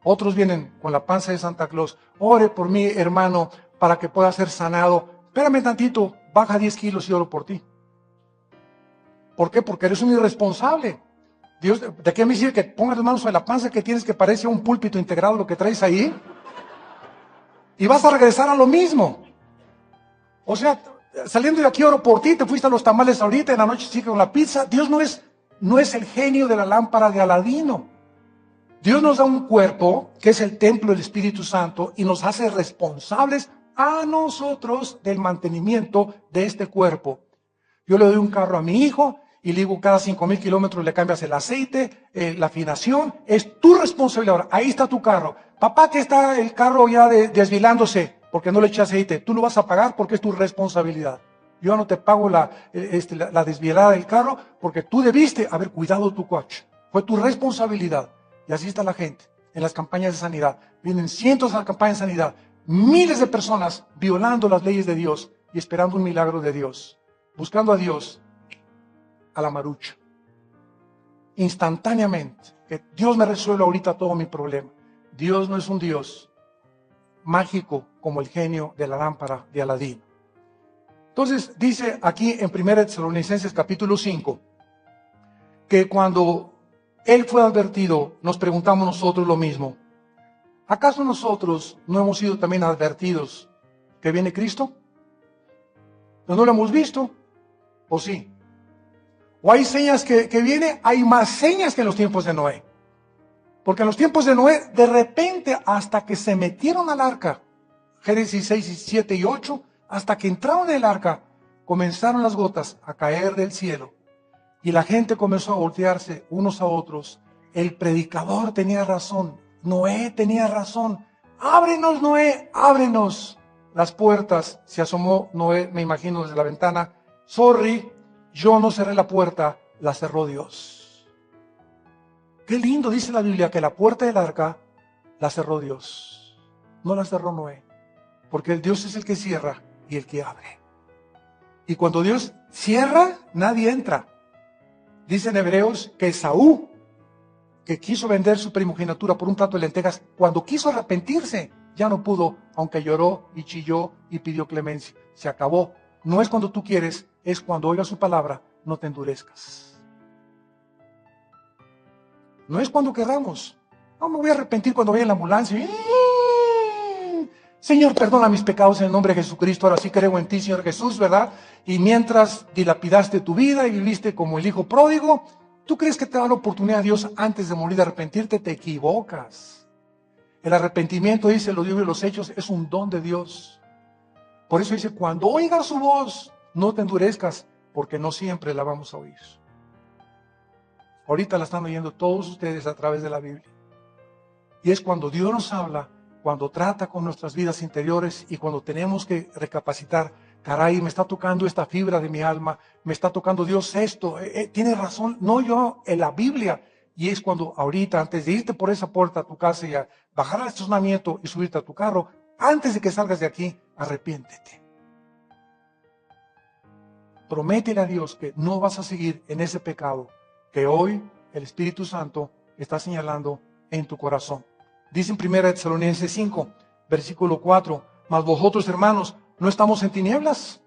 [SPEAKER 1] Otros vienen con la panza de Santa Claus. Ore por mí, hermano, para que pueda ser sanado. Espérame tantito, baja 10 kilos y oro por ti. ¿Por qué? Porque eres un irresponsable. Dios, ¿de qué me sirve que pongas las manos sobre la panza que tienes que parece un púlpito integrado lo que traes ahí? Y vas a regresar a lo mismo. O sea, saliendo de aquí oro por ti, te fuiste a los tamales ahorita, en la noche sigue con la pizza. Dios no es el genio de la lámpara de Aladino. Dios nos da un cuerpo que es el templo del Espíritu Santo y nos hace responsables a nosotros del mantenimiento de este cuerpo. Yo le doy un carro a mi hijo y le digo cada 5,000 kilómetros le cambias el aceite, la afinación, es tu responsabilidad. Ahora, ahí está tu carro. Papá, que está el carro ya desvilándose porque no le eché aceite, tú lo vas a pagar porque es tu responsabilidad. Yo no te pago la desvielada del carro porque tú debiste haber cuidado tu coche. Fue tu responsabilidad. Y así está la gente en las campañas de sanidad. Vienen cientos a las campañas de sanidad, miles de personas violando las leyes de Dios y esperando un milagro de Dios, buscando a Dios a la marucha. Instantáneamente, que Dios me resuelva ahorita todo mi problema. Dios no es un Dios mágico como el genio de la lámpara de Aladino. Entonces dice aquí en 1 Tesalonicenses capítulo 5, que cuando Él fue advertido, nos preguntamos nosotros lo mismo. ¿Acaso nosotros no hemos sido también advertidos que viene Cristo? ¿No lo hemos visto? ¿O sí? ¿O hay señas que viene? Hay más señas que en los tiempos de Noé. Porque en los tiempos de Noé, de repente, hasta que se metieron al arca, Génesis 6, 7 y 8, hasta que entraron en el arca, comenzaron las gotas a caer del cielo. Y la gente comenzó a voltearse unos a otros. El predicador tenía razón. Noé tenía razón. Ábrenos, Noé, ábrenos las puertas. Se asomó Noé, me imagino, desde la ventana. Sorry, yo no cerré la puerta, la cerró Dios. Qué lindo dice la Biblia que la puerta del arca la cerró Dios. No la cerró Noé. Porque el Dios es el que cierra y el que abre. Y cuando Dios cierra, nadie entra. Dice en Hebreos que Esaú, que quiso vender su primogenitura por un plato de lentejas, cuando quiso arrepentirse, ya no pudo, aunque lloró y chilló y pidió clemencia. Se acabó. No es cuando tú quieres, es cuando oigas su palabra, no te endurezcas. No es cuando queramos. No me voy a arrepentir cuando vaya en la ambulancia. Señor, perdona mis pecados en el nombre de Jesucristo. Ahora sí creo en ti, Señor Jesús, ¿verdad? Y mientras dilapidaste tu vida y viviste como el hijo pródigo, ¿tú crees que te da la oportunidad a Dios antes de morir de arrepentirte? Te equivocas. El arrepentimiento, dice los libros de los Hechos, es un don de Dios. Por eso dice, cuando oigas su voz, no te endurezcas, porque no siempre la vamos a oír. Ahorita la están oyendo todos ustedes a través de la Biblia. Y es cuando Dios nos habla, cuando trata con nuestras vidas interiores y cuando tenemos que recapacitar, caray, me está tocando esta fibra de mi alma, me está tocando Dios esto, tiene razón, no yo, en la Biblia. Y es cuando ahorita, antes de irte por esa puerta a tu casa y a bajar al estacionamiento y subirte a tu carro, antes de que salgas de aquí, arrepiéntete. Prométele a Dios que no vas a seguir en ese pecado que hoy el Espíritu Santo está señalando en tu corazón. Dice en 1 Tesalonicenses 5, versículo 4, mas vosotros, hermanos, no estamos en tinieblas,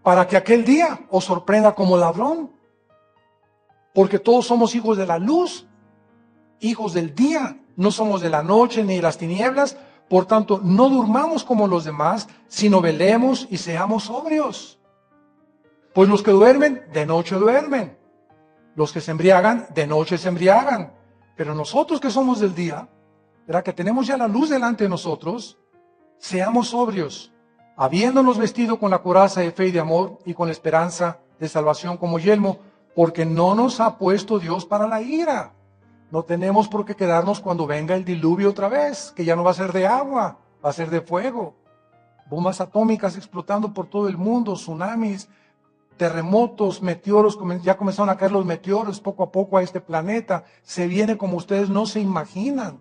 [SPEAKER 1] para que aquel día os sorprenda como ladrón, porque todos somos hijos de la luz, hijos del día, no somos de la noche ni de las tinieblas. Por tanto, no durmamos como los demás, sino velemos y seamos sobrios. Pues los que duermen, de noche duermen. Los que se embriagan, de noche se embriagan. Pero nosotros que somos del día, ¿verdad? Que tenemos ya la luz delante de nosotros, seamos sobrios, habiéndonos vestido con la coraza de fe y de amor y con la esperanza de salvación como yelmo, porque no nos ha puesto Dios para la ira. No tenemos por qué quedarnos cuando venga el diluvio otra vez, que ya no va a ser de agua, va a ser de fuego. Bombas atómicas explotando por todo el mundo, tsunamis, terremotos, meteoros, ya comenzaron a caer los meteoros poco a poco a este planeta. Se viene como ustedes no se imaginan.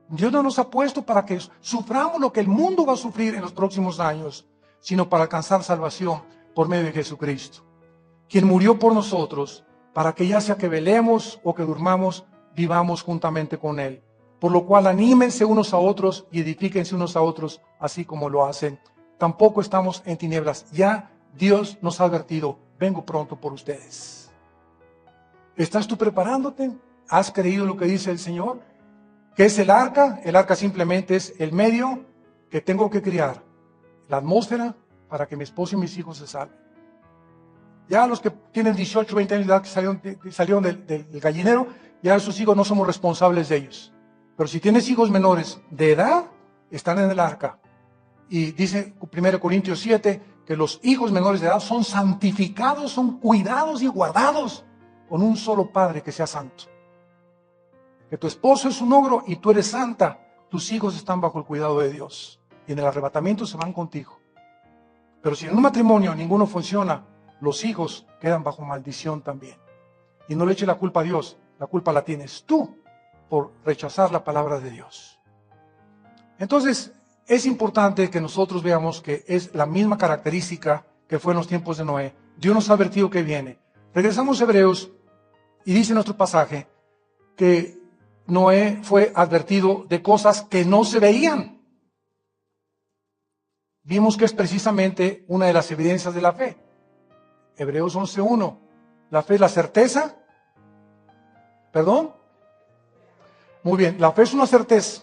[SPEAKER 1] Dios no nos ha puesto para que suframos lo que el mundo va a sufrir en los próximos años, sino para alcanzar salvación por medio de Jesucristo, quien murió por nosotros, para que ya sea que velemos o que durmamos, vivamos juntamente con Él. Por lo cual anímense unos a otros y edifíquense unos a otros, así como lo hacen. Tampoco estamos en tinieblas. Ya Dios nos ha advertido, vengo pronto por ustedes. ¿Estás tú preparándote? ¿Has creído lo que dice el Señor? ¿Qué es el arca? El arca simplemente es el medio que tengo que crear, la atmósfera para que mi esposo y mis hijos se salven. Ya los que tienen 18, 20 años de edad que salieron del gallinero, ya sus hijos no somos responsables de ellos. Pero si tienes hijos menores de edad, están en el arca. Y dice 1 Corintios 7 que los hijos menores de edad son santificados, son cuidados y guardados con un solo Padre que sea santo. Que tu esposo es un ogro y tú eres santa, tus hijos están bajo el cuidado de Dios. Y en el arrebatamiento se van contigo. Pero si en un matrimonio ninguno funciona, los hijos quedan bajo maldición también. Y no le eches la culpa a Dios, la culpa la tienes tú por rechazar la palabra de Dios. Entonces, es importante que nosotros veamos que es la misma característica que fue en los tiempos de Noé. Dios nos ha advertido que viene. Regresamos a Hebreos y dice nuestro pasaje que Noé fue advertido de cosas que no se veían. Vimos que es precisamente una de las evidencias de la fe. Hebreos 11:1. La fe es la certeza. ¿Perdón? Muy bien, la fe es una certeza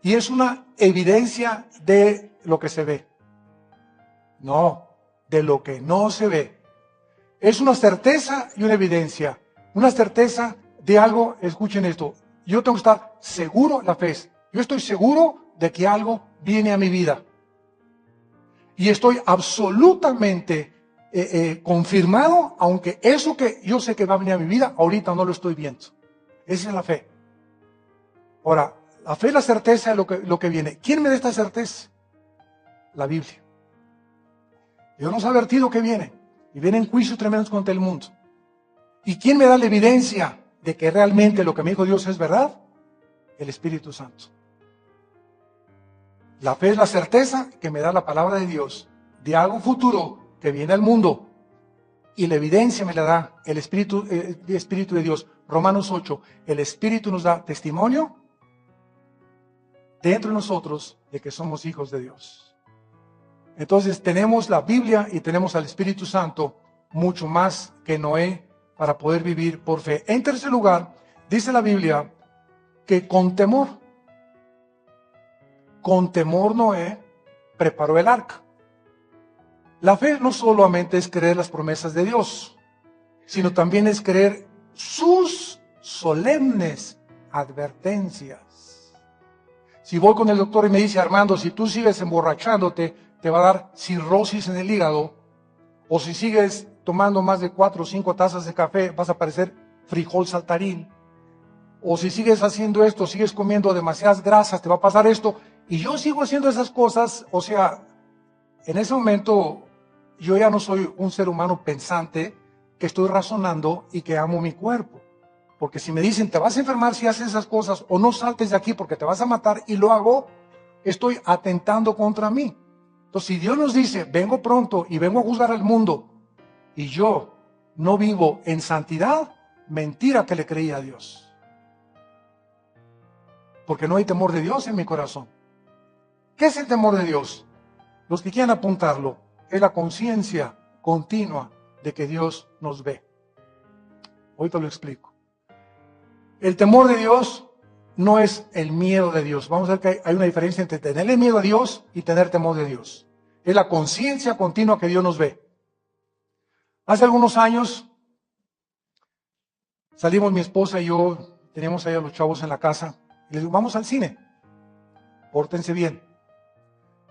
[SPEAKER 1] y es una evidencia de lo que se ve. No, de lo que no se ve. Es una certeza y una evidencia. Una certeza de algo, escuchen esto. Yo tengo que estar seguro, la fe es. Yo estoy seguro de que algo viene a mi vida. Y estoy absolutamente confirmado, aunque eso que yo sé que va a venir a mi vida, ahorita no lo estoy viendo. Esa es la fe. Ahora, la fe es la certeza de lo que viene. ¿Quién me da esta certeza? La Biblia. Dios nos ha advertido que viene. Y vienen juicios tremendos contra el mundo. ¿Y quién me da la evidencia de que realmente lo que me dijo Dios es verdad? El Espíritu Santo. La fe es la certeza que me da la palabra de Dios de algo futuro que viene al mundo. Y la evidencia me la da el Espíritu de Dios. Romanos 8. El Espíritu nos da testimonio dentro de nosotros de que somos hijos de Dios. Entonces tenemos la Biblia y tenemos al Espíritu Santo mucho más que Noé para poder vivir por fe. En tercer lugar, dice la Biblia que con temor Noé preparó el arca. La fe no solamente es creer las promesas de Dios, sino también es creer sus solemnes advertencias. Si voy con el doctor y me dice, Armando, si tú sigues emborrachándote, te va a dar cirrosis en el hígado, o si sigues tomando más de 4 o 5 tazas de café, vas a parecer frijol saltarín, o si sigues haciendo esto, sigues comiendo demasiadas grasas, te va a pasar esto, y yo sigo haciendo esas cosas. O sea, en ese momento yo ya no soy un ser humano pensante que estoy razonando y que amo mi cuerpo. Porque si me dicen, te vas a enfermar si haces esas cosas, o no saltes de aquí porque te vas a matar, y lo hago, estoy atentando contra mí. Entonces, si Dios nos dice, vengo pronto y vengo a juzgar al mundo, y yo no vivo en santidad, mentira que le creí a Dios. Porque no hay temor de Dios en mi corazón. ¿Qué es el temor de Dios? Los que quieran apuntarlo, es la conciencia continua de que Dios nos ve. Hoy te lo explico. El temor de Dios no es el miedo de Dios. Vamos a ver que hay una diferencia entre tenerle miedo a Dios y tener temor de Dios. Es la conciencia continua que Dios nos ve. Hace algunos años salimos mi esposa y yo, teníamos ahí a los chavos en la casa, y les digo, vamos al cine, pórtense bien.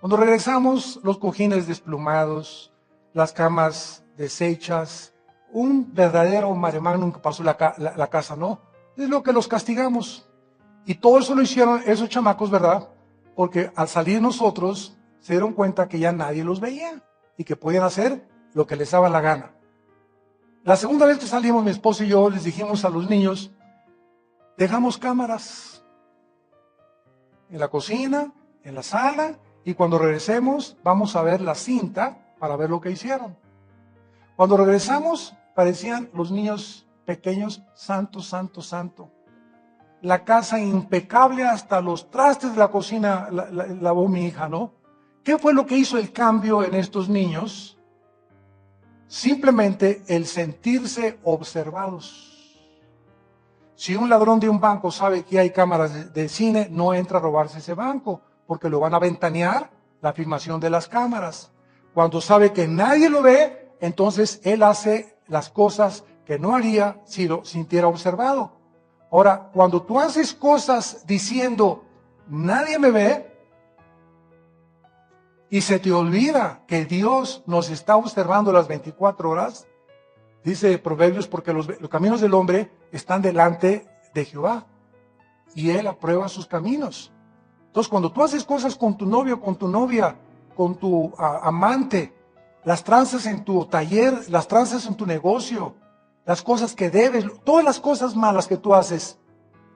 [SPEAKER 1] Cuando regresamos, los cojines desplumados, las camas deshechas, un verdadero mare magnum que pasó la casa, ¿no? Es lo que los castigamos. Y todo eso lo hicieron esos chamacos, ¿verdad? Porque al salir nosotros, se dieron cuenta que ya nadie los veía y que podían hacer lo que les daba la gana. La segunda vez que salimos, mi esposa y yo, les dijimos a los niños, dejamos cámaras en la cocina, en la sala, y cuando regresemos vamos a ver la cinta para ver lo que hicieron. Cuando regresamos parecían los niños pequeños, santo, santo, santo. La casa impecable, hasta los trastes de la cocina lavó mi hija, ¿no? ¿Qué fue lo que hizo el cambio en estos niños? simplemente el sentirse observados. Si un ladrón de un banco sabe que hay cámaras de cine, no entra a robarse ese banco, porque lo van a ventanear la filmación de las cámaras. Cuando sabe que nadie lo ve, entonces él hace las cosas que no haría si lo sintiera observado. Ahora, cuando tú haces cosas diciendo, nadie me ve, y se te olvida que Dios nos está observando las 24 horas, dice Proverbios, porque los caminos del hombre están delante de Jehová, y Él aprueba sus caminos. Entonces, cuando tú haces cosas con tu novio, con tu novia, con tu amante, las tranzas en tu taller, las tranzas en tu negocio, las cosas que debes, todas las cosas malas que tú haces,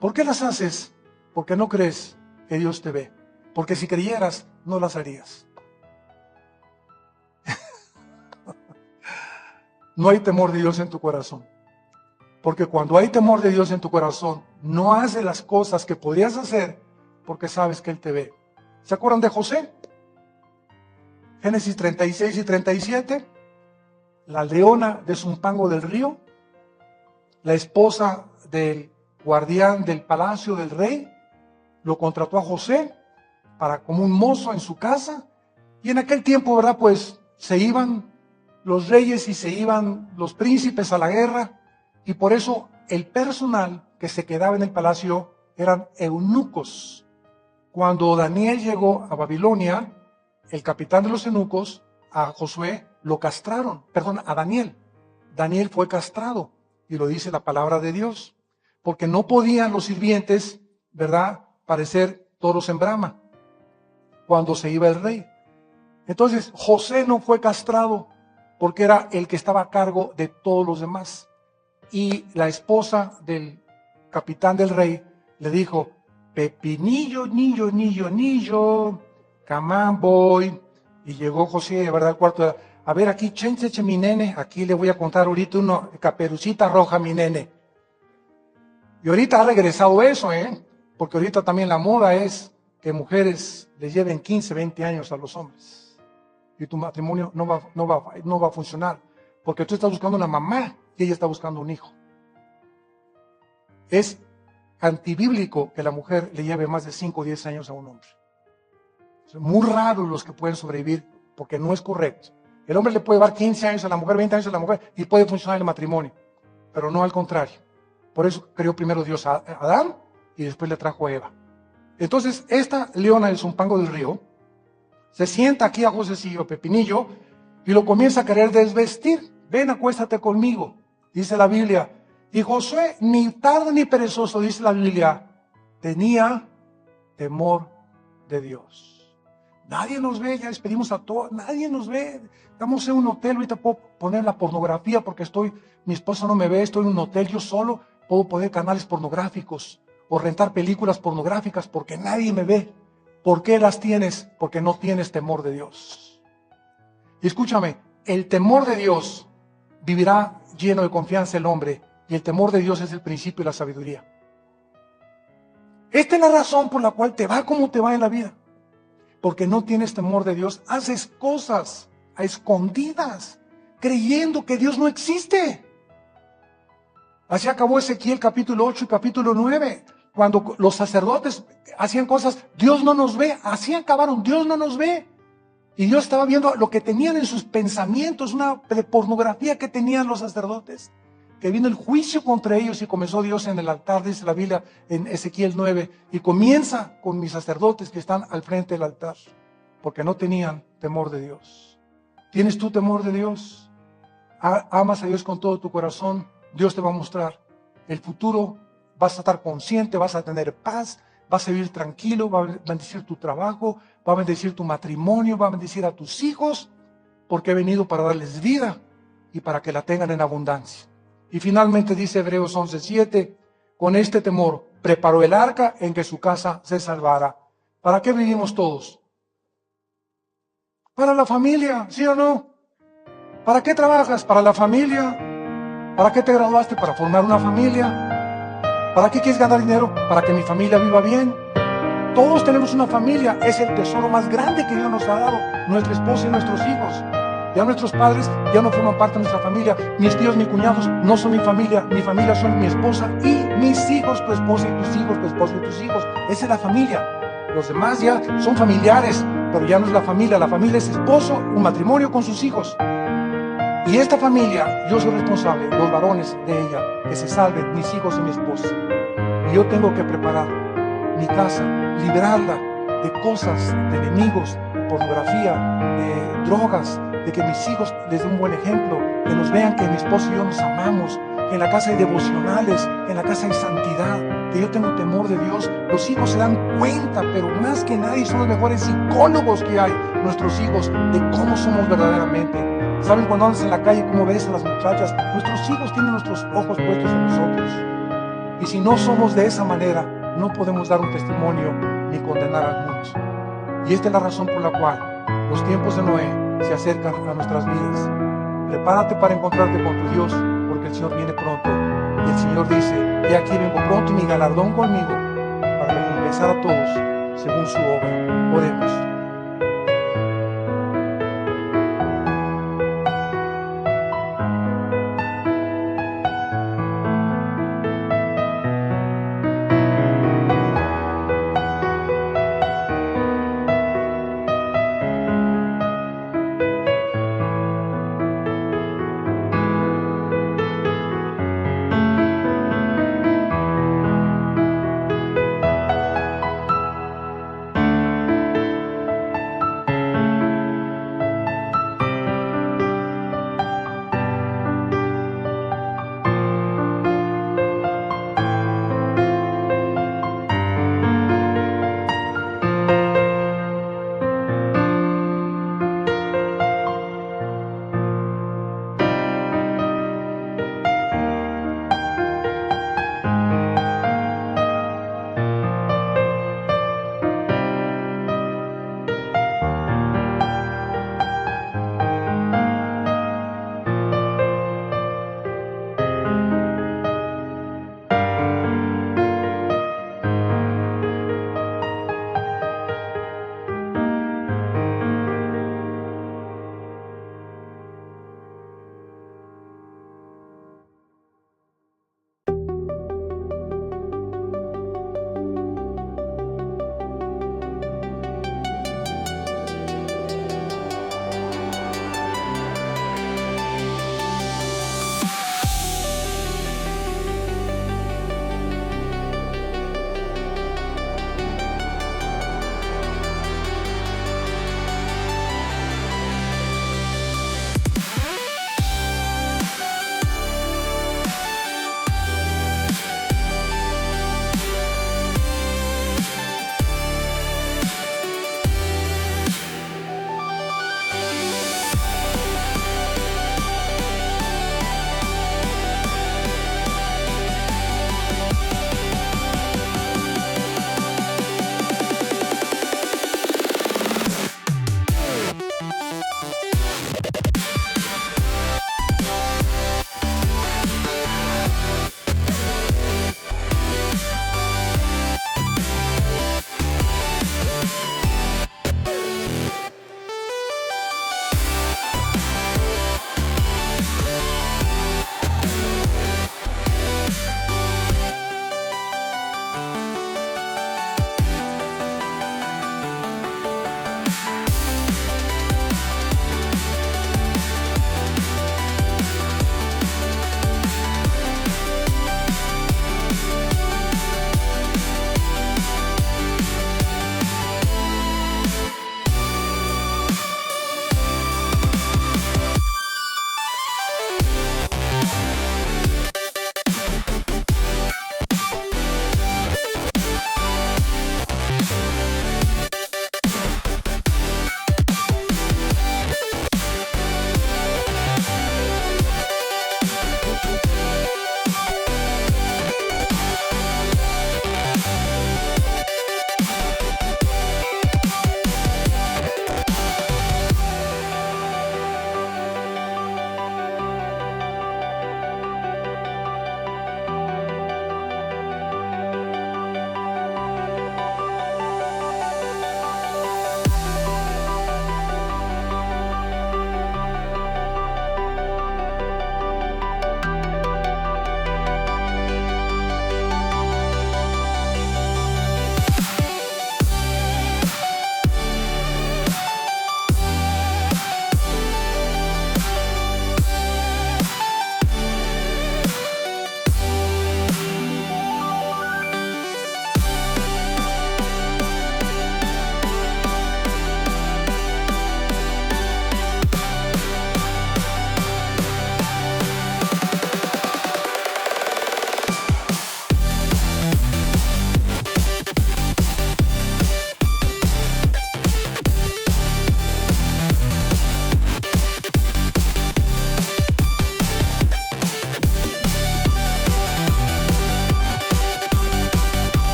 [SPEAKER 1] ¿por qué las haces? Porque no crees que Dios te ve. Porque si creyeras, no las harías. No hay temor de Dios en tu corazón. Porque cuando hay temor de Dios en tu corazón, no haces las cosas que podrías hacer porque sabes que Él te ve. ¿Se acuerdan de José? Génesis 36 y 37. La leona de Zumpango del río, la esposa del guardián del palacio del rey, lo contrató a José para como un mozo en su casa. Y en aquel tiempo, ¿verdad? Pues se iban los reyes y se iban los príncipes a la guerra, y por eso el personal que se quedaba en el palacio eran eunucos. Cuando Daniel llegó a Babilonia, el capitán de los eunucos, a Josué lo castraron, perdón, a Daniel. Daniel fue castrado, y lo dice la palabra de Dios, porque no podían los sirvientes, ¿verdad?, parecer toros en brama cuando se iba el rey. Entonces José no fue castrado porque era el que estaba a cargo de todos los demás. Y la esposa del capitán del rey le dijo, Pepinillo, nillo, come on, boy. Y llegó José, ¿verdad?, al cuarto. A ver, aquí, chencheche, mi nene, aquí le voy a contar ahorita una caperucita roja, mi nene. Y ahorita ha regresado eso, porque ahorita también la moda es que mujeres les lleven 15, 20 años a los hombres. Y tu matrimonio no va a funcionar, porque tú estás buscando una mamá y ella está buscando un hijo. Es antibíblico que la mujer le lleve más de 5 o 10 años a un hombre. Es muy raro los que pueden sobrevivir, porque no es correcto. El hombre le puede dar 15 años a la mujer, 20 años a la mujer, y puede funcionar el matrimonio, pero no al contrario. Por eso creó primero Dios a Adán y después le trajo a Eva. Entonces, esta leona del Zumpango del río se sienta aquí a Josecillo, Pepinillo, y lo comienza a querer desvestir. Ven, acuéstate conmigo, dice la Biblia. Y Josué, ni tardo ni perezoso, dice la Biblia, tenía temor de Dios. Nadie nos ve, ya despedimos a todos, nadie nos ve. Estamos en un hotel, ahorita puedo poner la pornografía porque mi esposa no me ve, estoy en un hotel yo solo, puedo poner canales pornográficos o rentar películas pornográficas porque nadie me ve. ¿Por qué las tienes? Porque no tienes temor de Dios. Y escúchame, el temor de Dios vivirá lleno de confianza el hombre, y el temor de Dios es el principio de la sabiduría. Esta es la razón por la cual te va como te va en la vida, porque no tienes temor de Dios. Haces cosas a escondidas, creyendo que Dios no existe. Así acabó Ezequiel capítulo 8 y capítulo 9. Cuando los sacerdotes hacían cosas, Dios no nos ve, así acabaron, Dios no nos ve. Y Dios estaba viendo lo que tenían en sus pensamientos, una pornografía que tenían los sacerdotes, que vino el juicio contra ellos y comenzó Dios en el altar, dice la Biblia en Ezequiel 9, y comienza con mis sacerdotes que están al frente del altar, porque no tenían temor de Dios. ¿Tienes tú temor de Dios? ¿Amas a Dios con todo tu corazón? Dios te va a mostrar el futuro. Vas a estar consciente, vas a tener paz, vas a vivir tranquilo, va a bendecir tu trabajo, va a bendecir tu matrimonio, va a bendecir a tus hijos, porque he venido para darles vida y para que la tengan en abundancia. Y finalmente dice Hebreos 11:7, con este temor preparó el arca en que su casa se salvara. ¿Para qué vivimos todos? Para la familia, ¿sí o no? ¿Para qué trabajas? Para la familia. ¿Para qué te graduaste? Para formar una familia. ¿Para qué quieres ganar dinero? Para que mi familia viva bien. Todos tenemos una familia, es el tesoro más grande que Dios nos ha dado, nuestra esposa y nuestros hijos. Ya nuestros padres ya no forman parte de nuestra familia. Mis tíos, mis cuñados no son mi familia. Mi familia son mi esposa y mis hijos, tu esposa y tus hijos, tu esposo y tus hijos. Esa es la familia. Los demás ya son familiares, pero ya no es la familia. La familia es esposo, un matrimonio con sus hijos. Y esta familia, yo soy responsable, los varones de ella, que se salven, mis hijos y mi esposa. Y yo tengo que preparar mi casa, liberarla de cosas, de enemigos, de pornografía, de drogas, de que mis hijos les den un buen ejemplo, que nos vean que mi esposo y yo nos amamos, que en la casa hay devocionales, que en la casa hay santidad, que yo tengo temor de Dios. Los hijos se dan cuenta, pero más que nadie son los mejores psicólogos que hay, nuestros hijos, de cómo somos verdaderamente. ¿Saben cuando andas en la calle cómo ves a las muchachas? Nuestros hijos tienen nuestros ojos puestos en nosotros. Y si no somos de esa manera, no podemos dar un testimonio ni condenar a algunos. Y esta es la razón por la cual los tiempos de Noé se acercan a nuestras vidas. Prepárate para encontrarte con tu Dios, porque el Señor viene pronto. Y el Señor dice: he aquí vengo pronto y mi galardón conmigo, para recompensar a todos según su obra. Oremos.